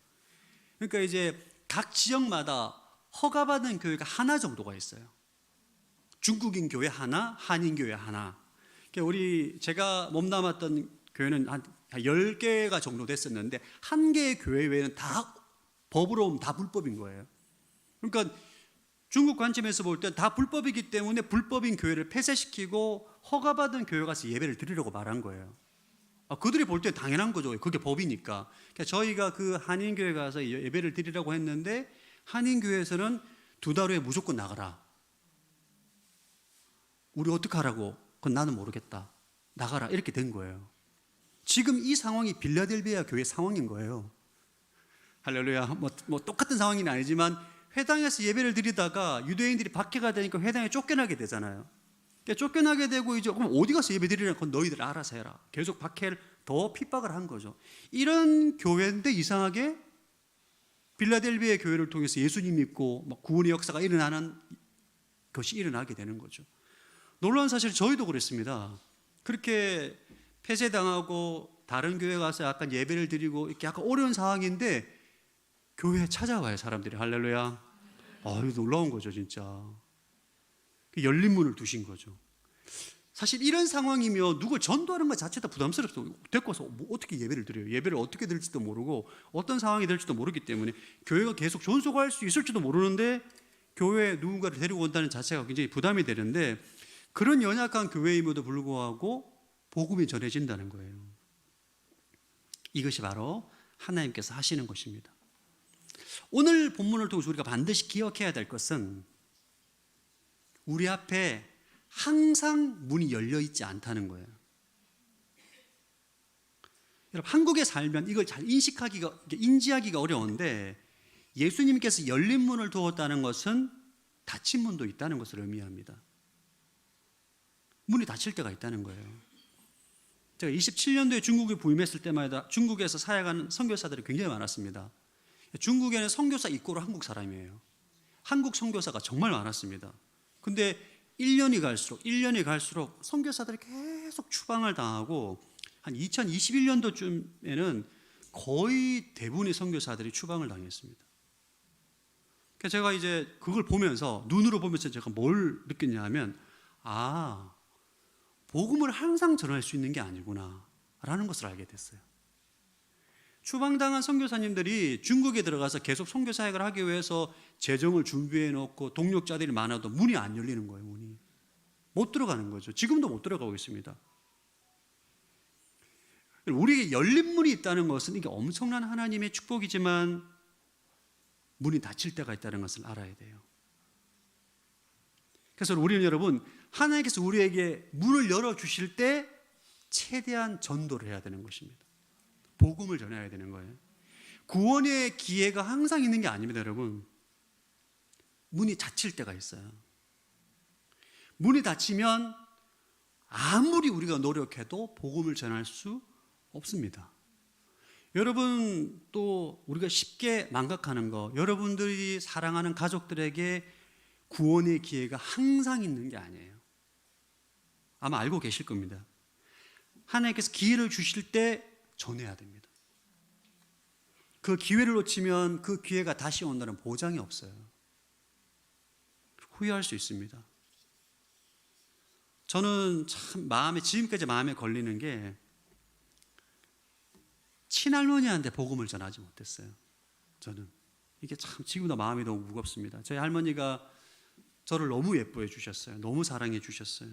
D: 그러니까 이제 각 지역마다 허가받은 교회가 하나 정도가 있어요. 중국인 교회 하나, 한인 교회 하나. 그러니까 제가 몸담았던 교회는 한 10개가 정도 됐었는데 한 개의 교회 외에는 다 법으로 보면 다 불법인 거예요. 그러니까 중국 관점에서 볼 때 다 불법이기 때문에 불법인 교회를 폐쇄시키고 허가받은 교회 가서 예배를 드리려고 말한 거예요. 그들이 볼 때 당연한 거죠. 그게 법이니까. 그러니까 저희가 그 한인교회 가서 예배를 드리려고 했는데 한인교회에서는 2달 후에 무조건 나가라. 우리 어떻게 하라고? 그건 나는 모르겠다. 나가라. 이렇게 된 거예요. 지금 이 상황이 빌라델비아 교회 상황인 거예요. 할렐루야. 똑같은 상황은 아니지만 회당에서 예배를 드리다가 유대인들이 박해가 되니까 회당에 쫓겨나게 되잖아요. 그러니까 쫓겨나게 되고 이제 그럼 어디 가서 예배 드리냐? 그건 너희들 알아서 해라. 계속 박해를 더 핍박을 한 거죠. 이런 교회인데 이상하게 빌라델비아 교회를 통해서 예수님 믿고 구원의 역사가 일어나는 것이 일어나게 되는 거죠. 놀라운 사실 저희도 그랬습니다. 그렇게 폐쇄당하고 다른 교회 가서 약간 예배를 드리고 이렇게 약간 어려운 상황인데 교회에 찾아와요 사람들이. 할렐루야. 이거 놀라운 거죠 진짜. 열린 문을 두신 거죠. 사실 이런 상황이면 누굴 전도하는 것 자체도 부담스럽고 데리고 와서 어떻게 예배를 드려요. 예배를 어떻게 드릴지도 모르고 어떤 상황이 될지도 모르기 때문에 교회가 계속 존속할 수 있을지도 모르는데 교회에 누군가를 데리고 온다는 자체가 굉장히 부담이 되는데 그런 연약한 교회임에도 불구하고 복음이 전해진다는 거예요. 이것이 바로 하나님께서 하시는 것입니다. 오늘 본문을 통해서 우리가 반드시 기억해야 될 것은 우리 앞에 항상 문이 열려 있지 않다는 거예요. 여러분 한국에 살면 이걸 잘 인지하기가 어려운데 예수님께서 열린 문을 두었다는 것은 닫힌 문도 있다는 것을 의미합니다. 문이 닫힐 때가 있다는 거예요. 제가 27년도에 중국에 부임했을 때마다 중국에서 사역하는 선교사들이 굉장히 많았습니다. 중국에는 선교사 이꼬르 한국 사람이에요. 한국 선교사가 정말 많았습니다. 근데 1년이 갈수록 선교사들이 계속 추방을 당하고 한 2021년도쯤에는 거의 대부분의 선교사들이 추방을 당했습니다. 그래서 제가 이제 그걸 보면서 눈으로 보면서 제가 뭘 느꼈냐 하면 복음을 항상 전할 수 있는 게 아니구나 라는 것을 알게 됐어요. 추방당한 선교사님들이 중국에 들어가서 계속 선교 사역을 하기 위해서 재정을 준비해 놓고 동력자들이 많아도 문이 안 열리는 거예요. 문이 못 들어가는 거죠. 지금도 못 들어가고 있습니다. 우리에게 열린 문이 있다는 것은 이게 엄청난 하나님의 축복이지만 문이 닫힐 때가 있다는 것을 알아야 돼요. 그래서 우리는 여러분, 하나님께서 우리에게 문을 열어주실 때 최대한 전도를 해야 되는 것입니다. 복음을 전해야 되는 거예요. 구원의 기회가 항상 있는 게 아닙니다, 여러분. 문이 닫힐 때가 있어요. 문이 닫히면 아무리 우리가 노력해도 복음을 전할 수 없습니다. 여러분, 또 우리가 쉽게 망각하는 거, 여러분들이 사랑하는 가족들에게 구원의 기회가 항상 있는 게 아니에요. 아마 알고 계실 겁니다. 하나님께서 기회를 주실 때 전해야 됩니다. 그 기회를 놓치면 그 기회가 다시 온다는 보장이 없어요. 후회할 수 있습니다. 저는 참 지금까지 마음에 걸리는 게, 친할머니한테 복음을 전하지 못했어요. 저는 이게 참 지금도 마음이 너무 무겁습니다. 저희 할머니가 저를 너무 예뻐해 주셨어요. 너무 사랑해 주셨어요.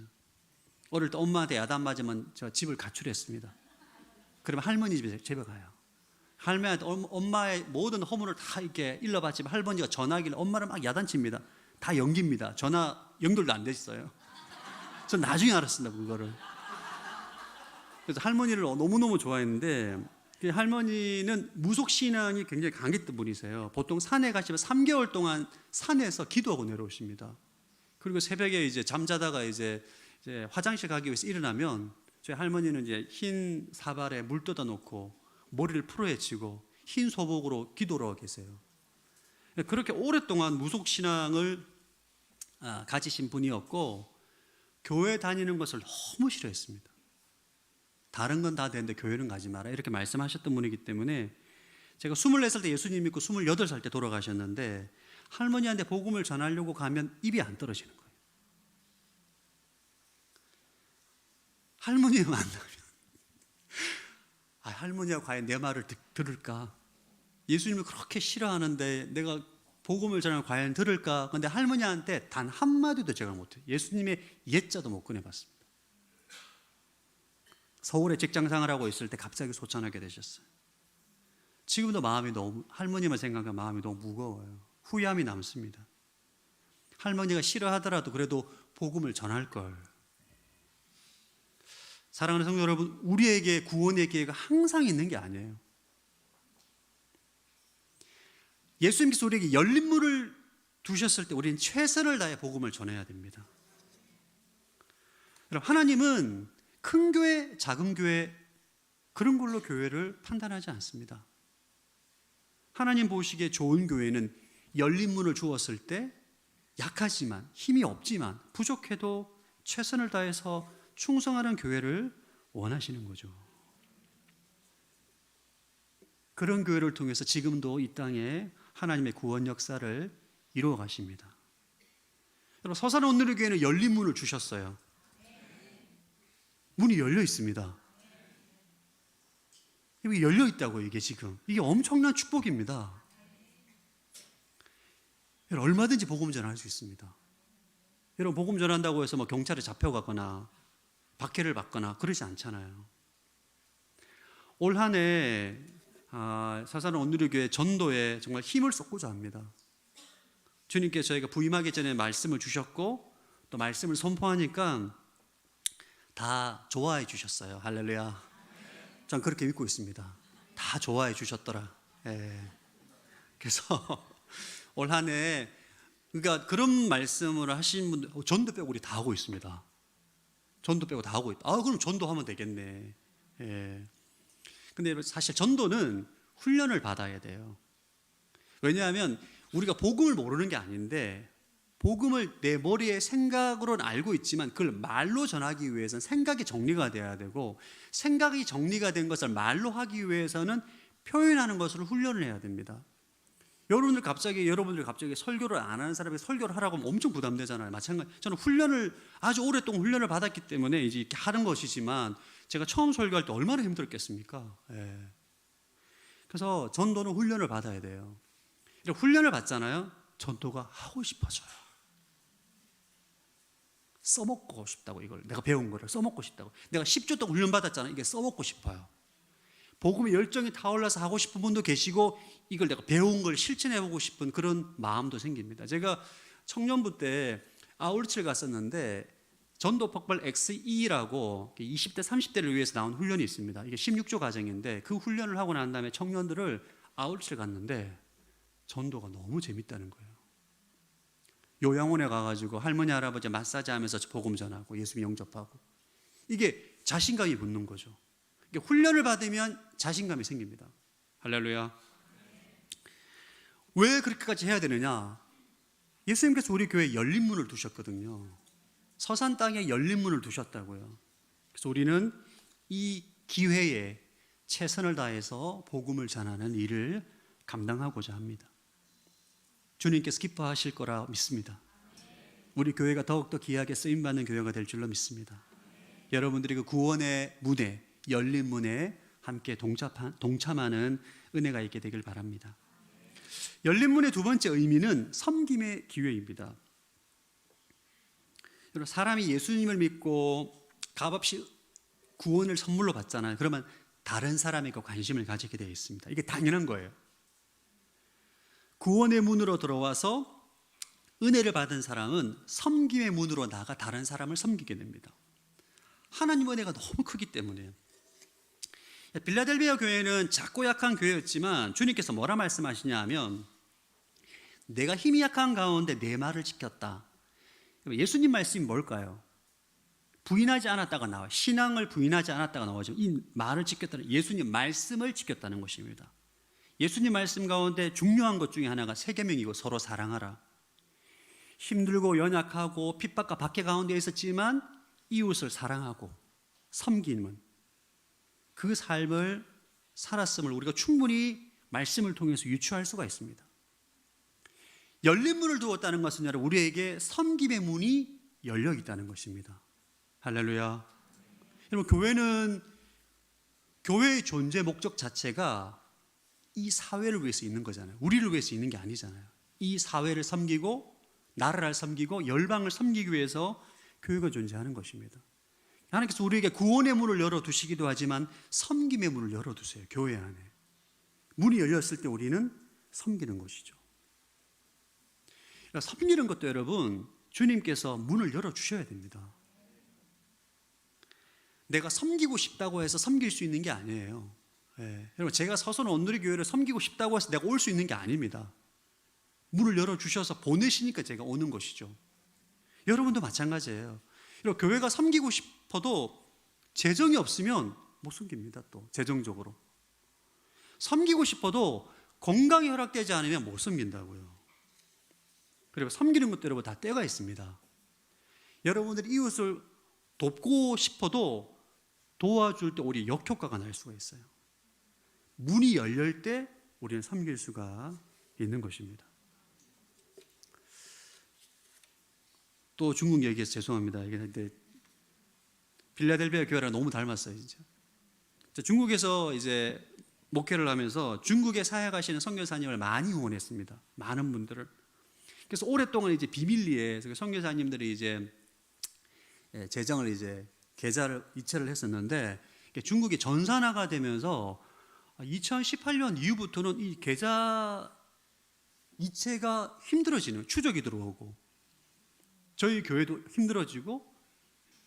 D: 어릴 때 엄마한테 야단 맞으면 저 집을 가출했습니다. 그러면 할머니 집에 가요. 할머니한테 엄마의 모든 허물을 다 이렇게 일러바치면 할머니가 전화기를 엄마를 막 야단칩니다. 다 연기입니다. 전화 연결도 안 됐어요. 전 나중에 알았습니다, 그거를. 그래서 할머니를 너무너무 좋아했는데, 할머니는 무속신앙이 굉장히 강했던 분이세요. 보통 산에 가시면 3개월 동안 산에서 기도하고 내려오십니다. 그리고 새벽에 이제 잠자다가 이제 화장실 가기 위해서 일어나면, 저희 할머니는 이제 흰 사발에 물 떠다 놓고 머리를 풀어헤치고 흰 소복으로 기도를 하고 계세요. 그렇게 오랫동안 무속신앙을 가지신 분이었고, 교회 다니는 것을 너무 싫어했습니다. 다른 건 다 되는데 교회는 가지 마라, 이렇게 말씀하셨던 분이기 때문에, 제가 24살 때 예수님 믿고 28살 때 돌아가셨는데, 할머니한테 복음을 전하려고 가면 입이 안 떨어지는 거예요. 할머니를 만나면 할머니가 과연 내 말을 들을까? 예수님을 그렇게 싫어하는데 내가 복음을 전하면 과연 들을까? 근데 할머니한테 단 한마디도 제가 못해요. 예수님의 옛자도 못 꺼내봤습니다. 서울에 직장생활 하고 있을 때 갑자기 소천하게 되셨어요. 지금도 할머니만 생각하면 마음이 너무 무거워요. 후회함이 남습니다. 할머니가 싫어하더라도 그래도 복음을 전할 걸. 사랑하는 성도 여러분, 우리에게 구원의 기회가 항상 있는 게 아니에요. 예수님께서 우리에게 열린 문을 두셨을 때 우리는 최선을 다해 복음을 전해야 됩니다. 여러분, 하나님은 큰 교회, 작은 교회, 그런 걸로 교회를 판단하지 않습니다. 하나님 보시기에 좋은 교회는 열린 문을 주었을 때 약하지만, 힘이 없지만, 부족해도 최선을 다해서 충성하는 교회를 원하시는 거죠. 그런 교회를 통해서 지금도 이 땅에 하나님의 구원 역사를 이루어 가십니다. 여러분, 서산 온누리 교회는 열린 문을 주셨어요. 문이 열려 있습니다. 여기 열려 있다고, 이게 지금. 이게 엄청난 축복입니다. 여러분, 얼마든지 복음 전할 수 있습니다. 여러분, 복음 전한다고 해서 경찰에 잡혀가거나 박해를 받거나 그러지 않잖아요. 올 한 해 서산 온누리교회 전도에 정말 힘을 쏟고자 합니다. 주님께 저희가 부임하기 전에 말씀을 주셨고, 또 말씀을 선포하니까 다 좋아해 주셨어요. 할렐루야. 전 그렇게 믿고 있습니다. 다 좋아해 주셨더라. 예. 그래서 올 한 해, 그러니까 그런 말씀을 하신 분들, 전도 빼고 우리 다 하고 있습니다. 전도 빼고 다 하고 있다. 그럼 전도하면 되겠네. 예. 근데 사실 전도는 훈련을 받아야 돼요. 왜냐하면 우리가 복음을 모르는 게 아닌데, 복음을 내 머리에 생각으로는 알고 있지만 그걸 말로 전하기 위해서는 생각이 정리가 돼야 되고, 생각이 정리가 된 것을 말로 하기 위해서는 표현하는 것으로 훈련을 해야 됩니다. 여러분들 갑자기 설교를 안 하는 사람에게 설교를 하라고 하면 엄청 부담되잖아요. 마찬가지. 저는 아주 오랫동안 훈련을 받았기 때문에 이제 이렇게 하는 것이지만, 제가 처음 설교할 때 얼마나 힘들었겠습니까? 예. 그래서 전도는 훈련을 받아야 돼요. 훈련을 받잖아요. 전도가 하고 싶어져요. 써먹고 싶다고, 이걸 내가 배운 거를 써먹고 싶다고. 내가 10주 동안 훈련 받았잖아요. 이게 써먹고 싶어요. 복음의 열정이 타올라서 하고 싶은 분도 계시고 이걸 내가 배운 걸 실천해보고 싶은 그런 마음도 생깁니다. 제가 청년부 때 아울츠를 갔었는데 전도 폭발 XE라고 20대 30대를 위해서 나온 훈련이 있습니다. 이게 16조 과정인데 그 훈련을 하고 난 다음에 청년들을 아울츠를 갔는데 전도가 너무 재밌다는 거예요. 요양원에 가가지고 할머니 할아버지 마사지 하면서 복음 전하고 예수님 영접하고 이게 자신감이 붙는 거죠. 이게 훈련을 받으면 자신감이 생깁니다. 할렐루야. 왜 그렇게까지 해야 되느냐? 예수님께서 우리 교회에 열린 문을 두셨거든요. 서산 땅에 열린 문을 두셨다고요. 그래서 우리는 이 기회에 최선을 다해서 복음을 전하는 일을 감당하고자 합니다. 주님께서 기뻐하실 거라 믿습니다. 우리 교회가 더욱더 귀하게 쓰임받는 교회가 될 줄로 믿습니다. 여러분들이 그 구원의 문에, 열린 문에 함께 동참하는 은혜가 있게 되길 바랍니다. 열린 문의 두 번째 의미는 섬김의 기회입니다. 여러분, 사람이 예수님을 믿고 값없이 구원을 선물로 받잖아요. 그러면 다른 사람에게 관심을 가지게 되어 있습니다. 이게 당연한 거예요. 구원의 문으로 들어와서 은혜를 받은 사람은 섬김의 문으로 나가 다른 사람을 섬기게 됩니다. 하나님 은혜가 너무 크기 때문에요. 빌라델비아 교회는 작고 약한 교회였지만 주님께서 뭐라 말씀하시냐 하면 내가 힘이 약한 가운데 내 말을 지켰다. 예수님 말씀이 뭘까요? 부인하지 않았다가 나와요. 신앙을 부인하지 않았다가 나오죠. 이 말을 지켰다는, 예수님 말씀을 지켰다는 것입니다. 예수님 말씀 가운데 중요한 것 중에 하나가 세 계명이고 서로 사랑하라. 힘들고 연약하고 핍박과 박해 가운데 있었지만 이웃을 사랑하고 섬기는 그 삶을 살았음을 우리가 충분히 말씀을 통해서 유추할 수가 있습니다. 열린 문을 두었다는 것은 여러분 우리에게 섬김의 문이 열려 있다는 것입니다. 할렐루야. 여러분 교회는 교회의 존재 목적 자체가 이 사회를 위해서 있는 거잖아요. 우리를 위해서 있는 게 아니잖아요. 이 사회를 섬기고 나라를 섬기고 열방을 섬기기 위해서 교회가 존재하는 것입니다. 하나님께서 우리에게 구원의 문을 열어두시기도 하지만 섬김의 문을 열어두세요. 교회 안에 문이 열렸을 때 우리는 섬기는 것이죠. 섬기는 것도 여러분 주님께서 문을 열어주셔야 됩니다. 내가 섬기고 싶다고 해서 섬길 수 있는 게 아니에요. 여러분 제가 서선 온누리 교회를 섬기고 싶다고 해서 내가 올 수 있는 게 아닙니다. 문을 열어주셔서 보내시니까 제가 오는 것이죠. 여러분도 마찬가지예요. 여러분 교회가 섬기고 싶어도 재정이 없으면 못 섬깁니다. 또 재정적으로 섬기고 싶어도 건강이 허락되지 않으면 못 섬긴다고요. 그리고 섬기는 것도 여러분 다 때가 있습니다. 여러분들이 이웃을 돕고 싶어도 도와줄 때 우리 역효과가 날 수가 있어요. 문이 열릴 때 우리는 섬길 수가 있는 것입니다. 또 중국 얘기해서 죄송합니다. 이게 빌라델비아 교회랑 너무 닮았어요, 진짜. 중국에서 이제 목회를 하면서 중국에 사역하시는 선교사님을 많이 후원했습니다. 많은 분들을. 그래서 오랫동안 이제 비밀리에 선교사님들이 이제 재정을 이제 계좌를 이체를 했었는데 중국이 전산화가 되면서 2018년 이후부터는 이 계좌 이체가 힘들어지는 추적이 들어오고 저희 교회도 힘들어지고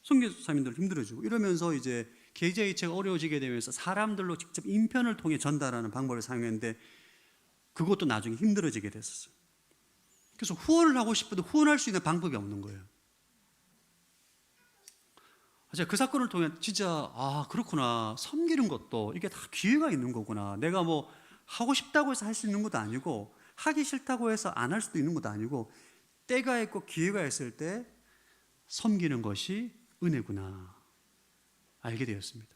D: 선교사님들도 힘들어지고 이러면서 이제 계좌 이체가 어려워지게 되면서 사람들로 직접 인편을 통해 전달하는 방법을 사용했는데 그것도 나중에 힘들어지게 됐었어요. 그래서 후원을 하고 싶어도 후원할 수 있는 방법이 없는 거예요. 제가 그 사건을 통해 진짜 그렇구나, 섬기는 것도 이게 다 기회가 있는 거구나. 내가 뭐 하고 싶다고 해서 할 수 있는 것도 아니고 하기 싫다고 해서 안 할 수도 있는 것도 아니고 때가 있고 기회가 있을 때 섬기는 것이 은혜구나 알게 되었습니다.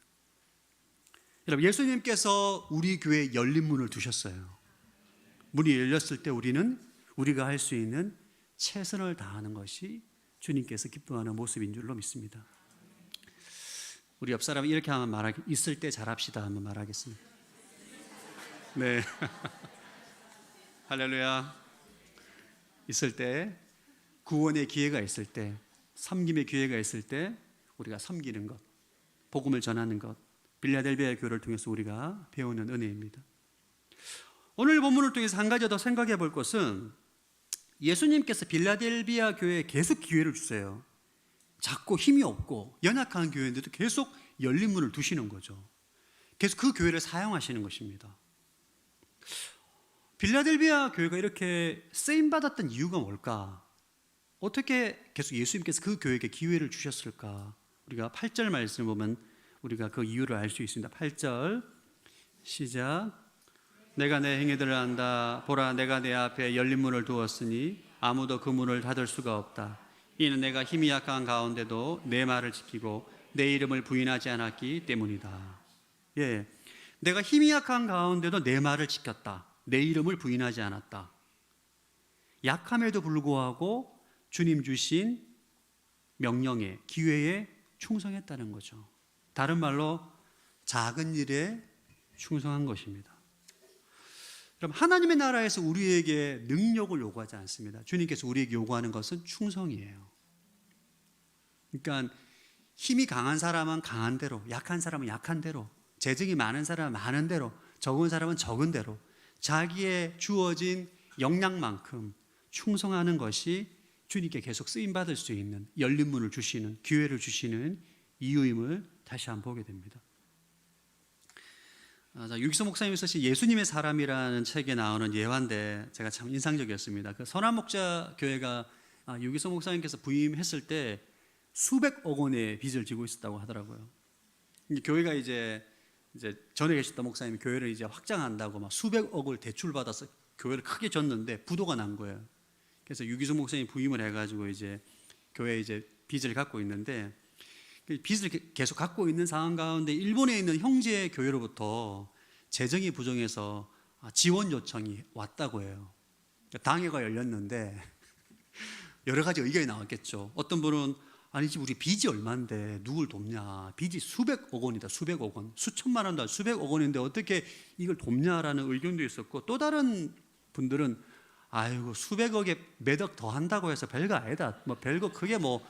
D: 여러분 예수님께서 우리 교회에 열린 문을 두셨어요. 문이 열렸을 때 우리가 할 수 있는 최선을 다하는 것이 주님께서 기뻐하는 모습인 줄로 믿습니다. 우리 옆 사람이 이렇게 하면 있을 때 잘합시다 한번 말하겠습니다. 네. 할렐루야. 있을 때 구원의 기회가 있을 때 섬김의 기회가 있을 때 우리가 섬기는 것, 복음을 전하는 것, 빌라델비아 교회를 통해서 우리가 배우는 은혜입니다. 오늘 본문을 통해서 한 가지 더 생각해 볼 것은 예수님께서 빌라델비아 교회에 계속 기회를 주세요. 작고 힘이 없고 연약한 교회인데도 계속 열린 문을 두시는 거죠. 계속 그 교회를 사용하시는 것입니다. 빌라델비아 교회가 이렇게 쓰임받았던 이유가 뭘까? 어떻게 계속 예수님께서 그 교회에게 기회를 주셨을까? 우리가 8절 말씀을 보면 우리가 그 이유를 알 수 있습니다. 8절 시작. 내가 내 행위들을 안다. 보라, 내가 내 앞에 열린 문을 두었으니 아무도 그 문을 닫을 수가 없다. 이는 내가 힘이 약한 가운데도 내 말을 지키고 내 이름을 부인하지 않았기 때문이다. 예, 내가 힘이 약한 가운데도 내 말을 지켰다. 내 이름을 부인하지 않았다. 약함에도 불구하고 주님 주신 명령에, 기회에 충성했다는 거죠. 다른 말로 작은 일에 충성한 것입니다. 그럼 하나님의 나라에서 우리에게 능력을 요구하지 않습니다. 주님께서 우리에게 요구하는 것은 충성이에요. 그러니까 힘이 강한 사람은 강한 대로, 약한 사람은 약한 대로, 재정이 많은 사람은 많은 대로, 적은 사람은 적은 대로 자기의 주어진 역량만큼 충성하는 것이 주님께 계속 쓰임받을 수 있는 열린 문을 주시는, 기회를 주시는 이유임을 다시 한번 보게 됩니다. 유기서 목사님이 쓰신 예수님의 사람이라는 책에 나오는 예화인데 제가 참 인상적이었습니다. 그 선한 목자 교회가 유기서 목사님께서 부임했을 때 수백억 원의 빚을 지고 있었다고 하더라고요. 교회가 이제 전에 계셨던 목사님이 교회를 이제 확장한다고 막 수백억을 대출받아서 교회를 크게 졌는데 부도가 난 거예요. 그래서 유기서 목사님이 부임을 해가지고 이제 교회에 이제 빚을 갖고 있는데 빚을 계속 갖고 있는 상황 가운데 일본에 있는 형제 교회로부터 재정이 부정해서 지원 요청이 왔다고 해요. 당회가 열렸는데 여러 가지 의견이 나왔겠죠. 어떤 분은 아니지 우리 빚이 얼마인데 누굴 돕냐, 빚이 수백억 원이다, 수백억 원, 수천만 원도 수백억 원인데 어떻게 이걸 돕냐라는 의견도 있었고, 또 다른 분들은 아이고 수백억에 몇 억 더 한다고 해서 별거 아니다, 뭐 별거 크게 뭐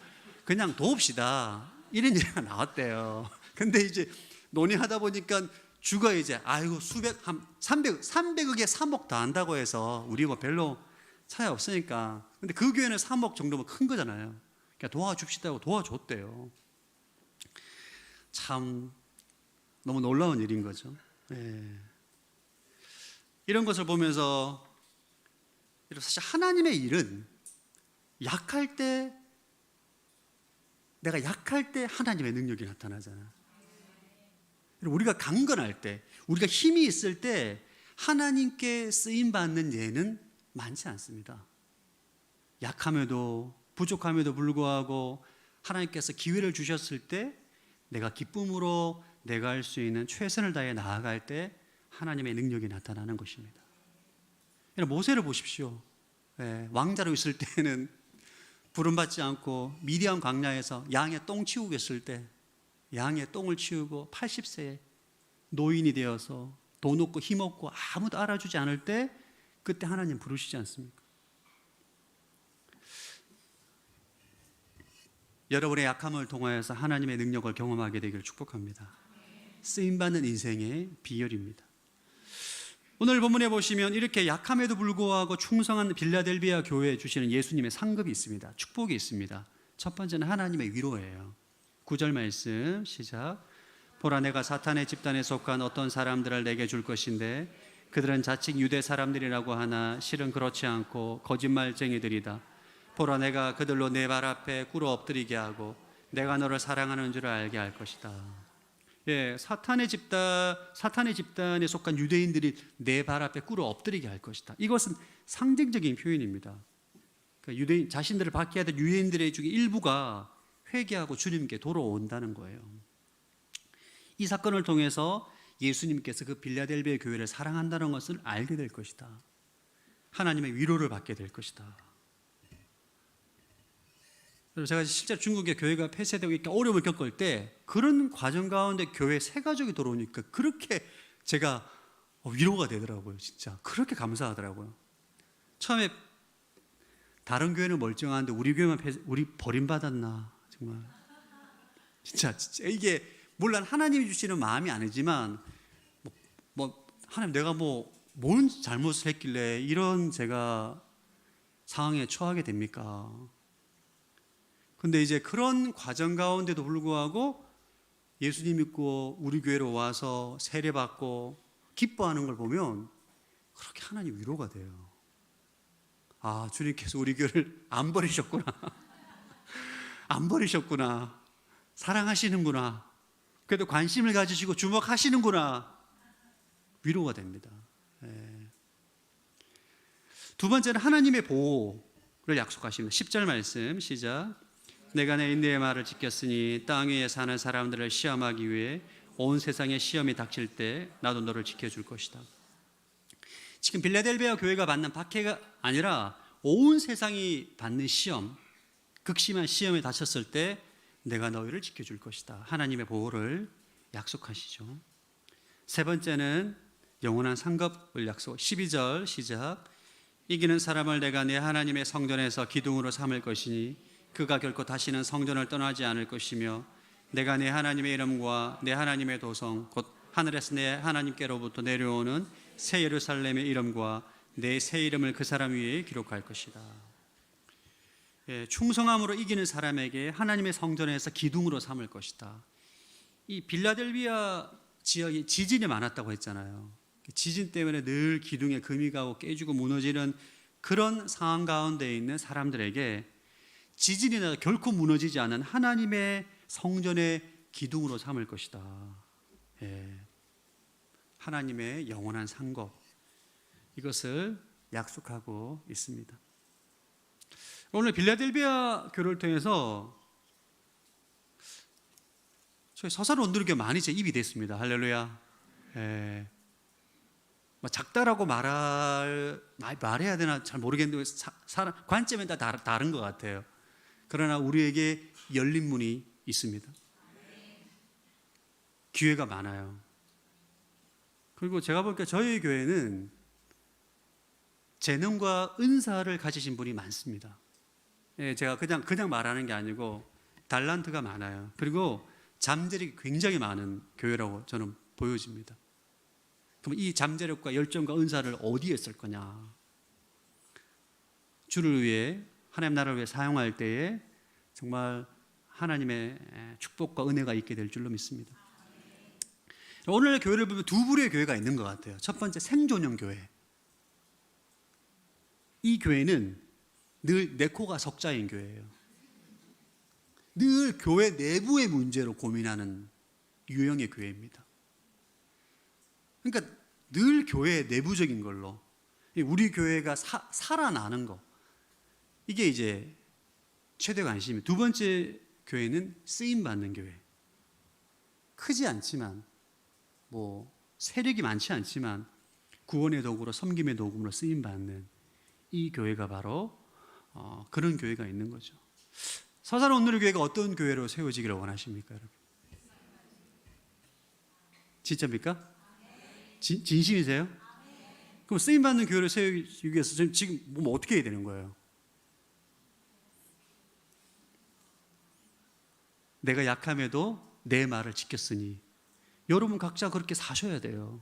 D: 그냥 도웁시다, 이런 얘기가 나왔대요. 근데 이제 논의하다 보니까 주가 이제 아이고 한 300억에 3억 더 한다고 해서 우리 뭐 별로 차이 없으니까. 근데 그 교회는 3억 정도면 큰 거잖아요. 그러니까 도와줍시다고 도와줬대요. 참 너무 놀라운 일인 거죠. 네. 이런 것을 보면서 사실 하나님의 일은 약할 때, 내가 약할 때 하나님의 능력이 나타나잖아. 우리가 강건할 때, 우리가 힘이 있을 때 하나님께 쓰임받는 예는 많지 않습니다. 약함에도 부족함에도 불구하고 하나님께서 기회를 주셨을 때 내가 기쁨으로 내가 할 수 있는 최선을 다해 나아갈 때 하나님의 능력이 나타나는 것입니다. 모세를 보십시오. 왕자로 있을 때는 부름받지 않고 미디안 광야에서 양의 똥 치우고 있을 때 양의 똥을 치우고 80세에 노인이 되어서 돈 없고 힘 없고 아무도 알아주지 않을 때 그때 하나님 부르시지 않습니까? 여러분의 약함을 통하여서 하나님의 능력을 경험하게 되기를 축복합니다. 쓰임받는 인생의 비결입니다. 오늘 본문에 보시면 이렇게 약함에도 불구하고 충성한 빌라델비아 교회에 주시는 예수님의 상급이 있습니다. 축복이 있습니다. 첫 번째는 하나님의 위로예요. 9절 말씀 시작. 보라, 내가 사탄의 집단에 속한 어떤 사람들을 내게 줄 것인데 그들은 자칭 유대 사람들이라고 하나 실은 그렇지 않고 거짓말쟁이들이다. 보라, 내가 그들로 내 발 앞에 꿇어 엎드리게 하고 내가 너를 사랑하는 줄 알게 할 것이다. 사탄의 집단에 속한 유대인들이 내 발 앞에 꿇어 엎드리게 할 것이다. 이것은 상징적인 표현입니다. 그러니까 유대인 자신들을 받게 하던 유대인들의 중에 일부가 회개하고 주님께 돌아온다는 거예요. 이 사건을 통해서 예수님께서 그 빌라델비아 교회를 사랑한다는 것을 알게 될 것이다. 하나님의 위로를 받게 될 것이다. 제가 실제로 중국의 교회가 폐쇄되고 이렇게 어려움을 겪을 때 그런 과정 가운데 교회 새 가족이 들어오니까 그렇게 제가 위로가 되더라고요. 진짜 그렇게 감사하더라고요. 처음에 다른 교회는 멀쩡한데 우리 교회만 우리 버림받았나 정말 진짜 이게 물론 하나님이 주시는 마음이 아니지만 하나님 내가 뭔 잘못을 했길래 이런 제가 상황에 처하게 됩니까? 근데 이제 그런 과정 가운데도 불구하고 예수님 믿고 우리 교회로 와서 세례받고 기뻐하는 걸 보면 그렇게 하나님 위로가 돼요. 아, 주님께서 우리 교회를 안 버리셨구나. 안 버리셨구나. 사랑하시는구나. 그래도 관심을 가지시고 주목하시는구나. 위로가 됩니다. 두 번째는 하나님의 보호를 약속하십니다. 10절 말씀 시작. 내가 내 인내의 말을 지켰으니 땅 위에 사는 사람들을 시험하기 위해 온 세상에 시험이 닥칠 때 나도 너를 지켜줄 것이다. 지금 빌라델비아 교회가 받는 박해가 아니라 온 세상이 받는 시험, 극심한 시험에 닥쳤을 때 내가 너희를 지켜줄 것이다. 하나님의 보호를 약속하시죠. 세 번째는 영원한 상급을 약속. 12절 시작. 이기는 사람을 내가 내 하나님의 성전에서 기둥으로 삼을 것이니 그가 결코 다시는 성전을 떠나지 않을 것이며 내가 내 하나님의 이름과 내 하나님의 도성 곧 하늘에서 내 하나님께로부터 내려오는 새 예루살렘의 이름과 내 새 이름을 그 사람 위에 기록할 것이다. 충성함으로 이기는 사람에게 하나님의 성전에서 기둥으로 삼을 것이다. 이 빌라델비아 지역이 지진이 많았다고 했잖아요. 지진 때문에 늘 기둥에 금이 가고 깨지고 무너지는 그런 상황 가운데 있는 사람들에게 지진이 나도 결코 무너지지 않은 하나님의 성전의 기둥으로 삼을 것이다. 하나님의 영원한 상급, 이것을 약속하고 있습니다. 오늘 빌라델비아 교회를 통해서 저희 서사를 온누리교회 많이 제 입이 됐습니다. 할렐루야. 작다라고 말해야 되나 잘 모르겠는데 사람 관점에 다 다른 것 같아요. 그러나 우리에게 열린 문이 있습니다. 기회가 많아요. 그리고 제가 보니까 저희 교회는 재능과 은사를 가지신 분이 많습니다. 제가 그냥 말하는 게 아니고 달란트가 많아요. 그리고 잠재력이 굉장히 많은 교회라고 저는 보여집니다. 그럼 이 잠재력과 열정과 은사를 어디에 쓸 거냐? 주를 위해, 하나님 나라를 위해 사용할 때에 정말 하나님의 축복과 은혜가 있게 될 줄로 믿습니다. 오늘 교회를 보면 두 부류의 교회가 있는 것 같아요. 첫 번째, 생존형 교회. 이 교회는 늘 내 코가 석자인 교회예요. 늘 교회 내부의 문제로 고민하는 유형의 교회입니다. 그러니까 늘 교회 내부적인 걸로 우리 교회가 살아나는 거, 이게 이제 최대 관심입니다. 두 번째 교회는 쓰임받는 교회. 크지 않지만 세력이 많지 않지만 구원의 도구로, 섬김의 도구로 쓰임받는 이 교회가 바로 그런 교회가 있는 거죠. 서산 온누리 교회가 어떤 교회로 세워지기를 원하십니까, 여러분? 진짜입니까? 진심이세요? 그럼 쓰임받는 교회를 세우기 위해서 지금 어떻게 해야 되는 거예요? 내가 약함에도 내 말을 지켰으니 여러분 각자 그렇게 사셔야 돼요.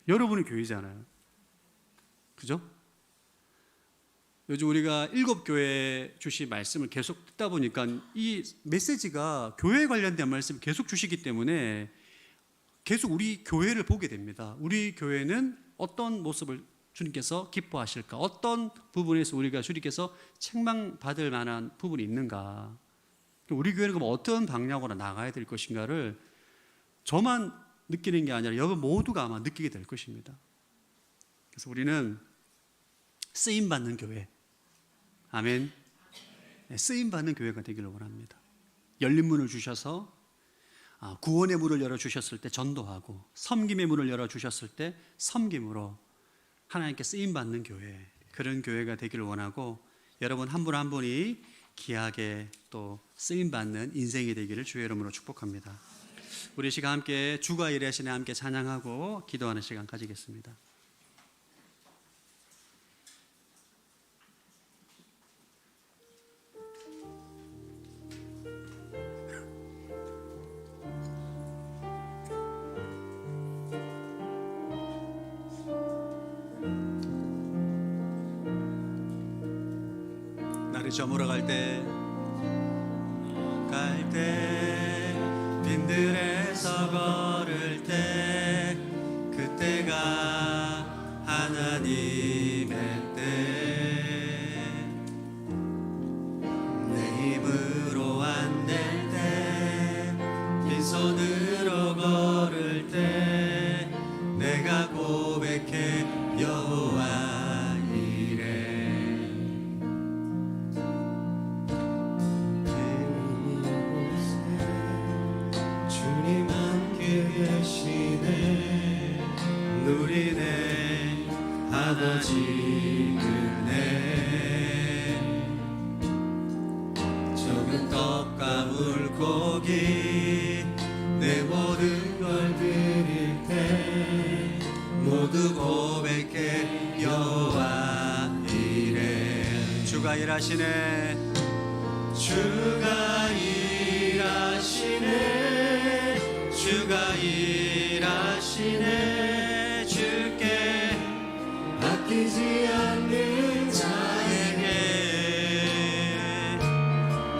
D: 여러분이 교회잖아요. 그죠? 요즘 우리가 7교회 주신 말씀을 계속 듣다 보니까 이 메시지가 교회에 관련된 말씀을 계속 주시기 때문에 계속 우리 교회를 보게 됩니다. 우리 교회는 어떤 모습을 주님께서 기뻐하실까? 어떤 부분에서 우리가 주님께서 책망받을 만한 부분이 있는가? 우리 교회는 그럼 어떤 방향으로 나가야 될 것인가를 저만 느끼는 게 아니라 여러분 모두가 아마 느끼게 될 것입니다. 그래서 우리는 쓰임받는 교회, 아멘, 쓰임받는 교회가 되기를 원합니다. 열린 문을 주셔서 구원의 문을 열어주셨을 때 전도하고, 섬김의 문을 열어주셨을 때 섬김으로 하나님께 쓰임받는 교회, 그런 교회가 되기를 원하고, 여러분 한 분 한 분이 귀하게 또 쓰임받는 인생이 되기를 주의 이름으로 축복합니다. 우리 시간 함께 주가 일하시네 함께 찬양하고 기도하는 시간 가지겠습니다. 저물어 갈 때 빈들에서 걸을 때 그때가 하나님의 때 내 힘으로 안 될 때 빈손으로 걸을 때 내가 고백해 여호와 이래
A: 주님 함께 계시네
D: 누리네 아버지 은혜 적은 떡과 물고기 내 모든 걸 드릴 때 모두 고백해 여호와 이래 주가 일하시네 주가 일하시네 주가 일하시네 주께
A: 아끼지 않는 자에게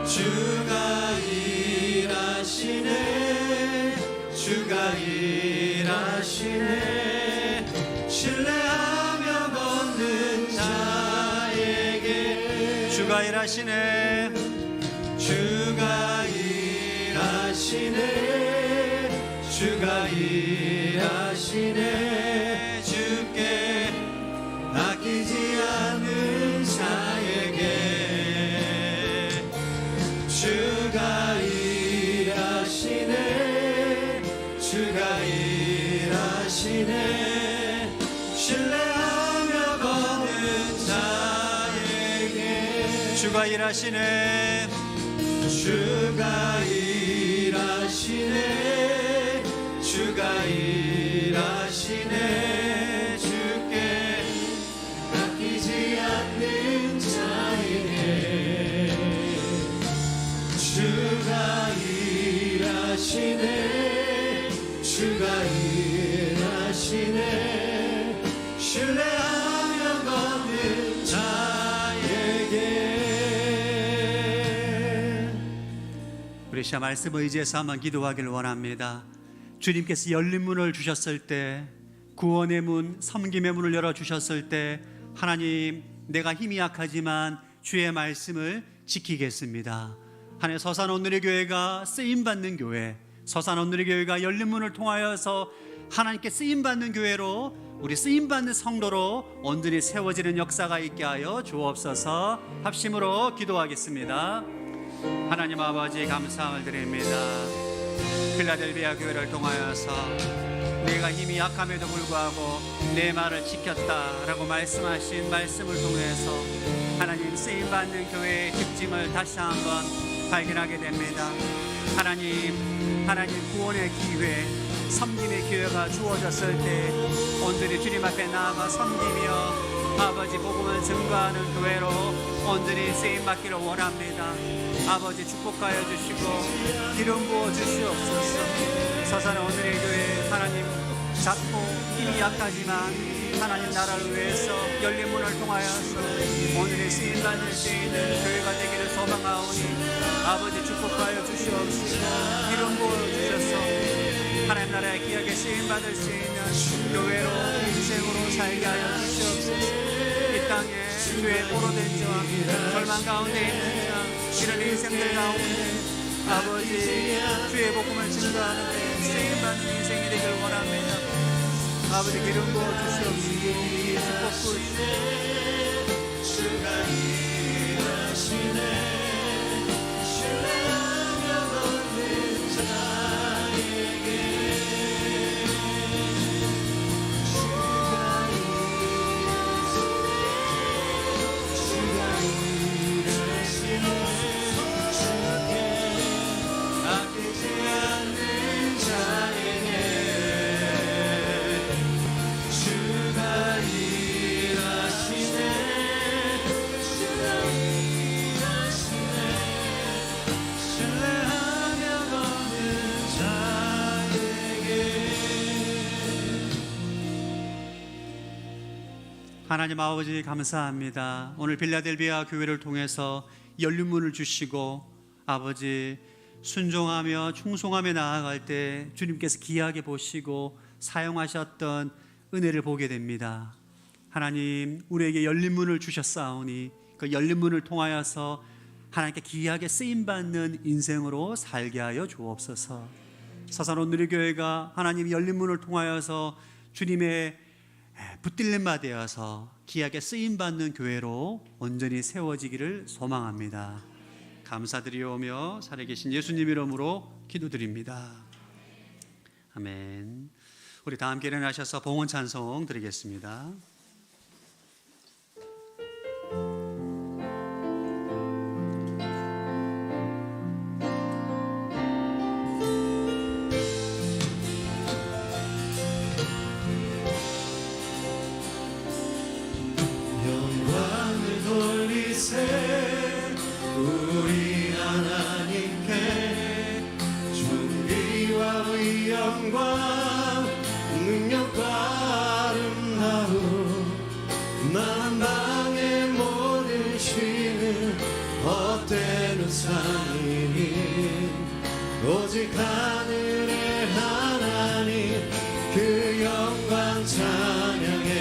D: 주가 일하시네 주가 일하시네 신뢰하며 걷는 자에게 주가 일하시네 주가 일하시네 주가 일하시네 주께 아끼지 않는 자에게 주가 일하시네 주가 일하시네 신뢰하며 걷는 자에게 주가 일하시네 주가 일하시네 주가 일하시네 주께
A: 아끼지 않는 자에게 주가 일하시네 주가 일하시네 신뢰하며 걷는 자에게
D: 우리 시아 말씀을 의지해서 한번 기도하기를 원합니다. 주님께서 열린 문을 주셨을 때 구원의 문, 섬김의 문을 열어주셨을 때 하나님 내가 힘이 약하지만 주의 말씀을 지키겠습니다. 하나님 서산 온누리 교회가 쓰임받는 교회, 서산 온누리 교회가 열린 문을 통하여서 하나님께 쓰임받는 교회로 우리 쓰임받는 성도로 온전히 세워지는 역사가 있게 하여 주옵소서. 합심으로 기도하겠습니다. 하나님 아버지 감사함을 드립니다. 필라델비아 교회를 통하여서 내가 힘이 약함에도 불구하고 내 말을 지켰다라고 말씀하신 말씀을 통해서 하나님 쓰임받는 교회의 특징을 다시 한번 발견하게 됩니다. 하나님 구원의 기회, 섬김의 기회가 주어졌을 때 온전히 주님 앞에 나아가 섬기며 아버지 복음을 증거하는 교회로 온전히 쓰임받기를 원합니다. 아버지 축복하여 주시고 기름 부어 주시옵소서. 서산 오늘의 교회 하나님 작고 힘이 약하지만 하나님 나라를 위해서 열린 문을 통하여서 오늘의 쓰임받을 수 있는 교회가 되기를 소망하오니 아버지 축복하여 주시옵소서. 기름 부어 주셔서 하나님 나라의 기약에 쓰임받을 수 있는 교회로 인생으로 살게 하여 주시옵소서. 이 땅에 주의 포로된 자, 절망 가운데 있는 자, 이런 인생들 가운데 아버지 주의 복음을 증거하는 데 쓰임받는 인생이 되길 원합니다. 아버지 기름 부어 주시옵시고 축복 주시옵시고
A: 주가 일하시네 신뢰하며 걷는 자에게 주가 일하시네 주께 아끼지 않는 자에게 주가 일하시네 주가 일하시네 신뢰하며 걷는 자에게
D: 하나님 아버지 감사합니다. 오늘 빌라델비아 교회를 통해서 열린 문을 주시고 아버지 순종하며 충성하며 나아갈 때 주님께서 귀하게 보시고 사용하셨던 은혜를 보게 됩니다. 하나님, 우리에게 열린 문을 주셨사오니 그 열린 문을 통하여서 하나님께 귀하게 쓰임받는 인생으로 살게 하여 주옵소서. 서산 온누리교회가 하나님 열린 문을 통하여서 주님의 붙들림 바 되어서 귀하게 쓰임받는 교회로 온전히 세워지기를 소망합니다. 감사드리오며 살아계신 예수님 이름으로 기도드립니다. 아멘. 우리 다 함께 일어나셔서 봉헌 찬송 드리겠습니다.
A: 영광을 돌리세 우리 하나님께 존귀와 위엄과 능력과 아름다움 만방의 모든 신을 헛되는 상인이 오직 하늘의 하나님 그 영광 찬양해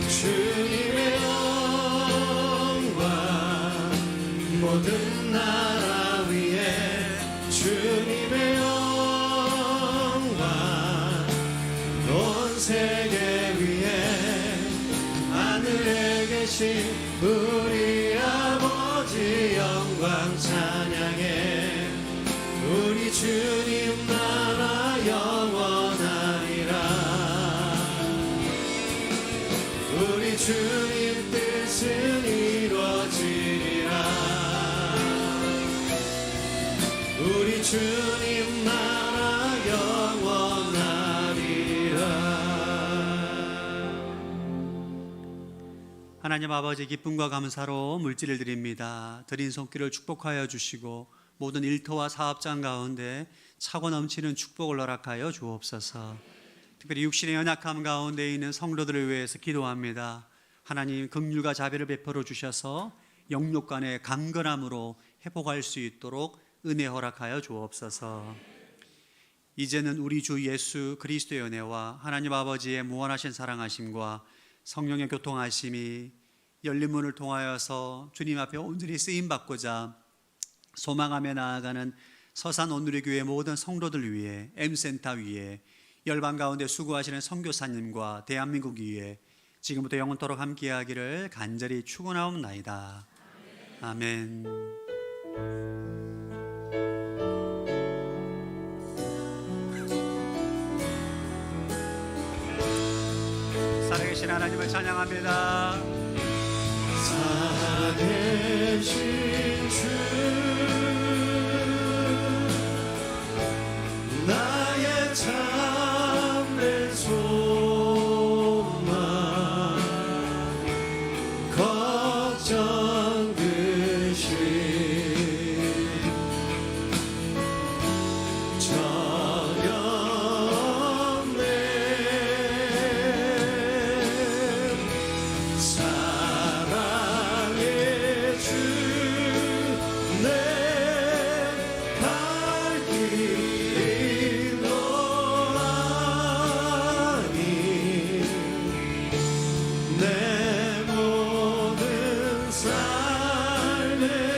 A: 주님의 영광 모든 나라 위에 주님의 영광 온 세계 위에 하늘에 계신 우리 아버지 영광 찬양해 우리 주님 나라 영원하리라 우리 주님 뜻은 이루어지리라 우리 주님 나라 영원하리라.
D: 하나님 아버지, 기쁨과 감사로 물질을 드립니다. 드린 손길을 축복하여 주시고 모든 일터와 사업장 가운데 차고 넘치는 축복을 허락하여 주옵소서. 특별히 육신의 연약함 가운데 있는 성도들을 위해서 기도합니다. 하나님, 긍휼과 자비를 베풀어 주셔서 영육 간의 강건함으로 회복할 수 있도록 은혜 허락하여 주옵소서. 이제는 우리 주 예수 그리스도의 은혜와 하나님 아버지의 무한하신 사랑하심과 성령의 교통하심이 열린 문을 통하여서 주님 앞에 온전히 쓰임받고자 소망하며 나아가는 서산 온누리교회 모든 성도들 위해, M센터 위에, 열방 가운데 수고하시는 선교사님과 대한민국 위에 지금부터 영원토록 함께하기를 간절히 축원하옵나이다. 아멘. 살아계신 하나님을 찬양합니다.
A: 살아계신 주 나의 참된 소망 걱정 근심 전혀 없네 사랑의 주 내 갈 길이 너라니 내 모든 삶의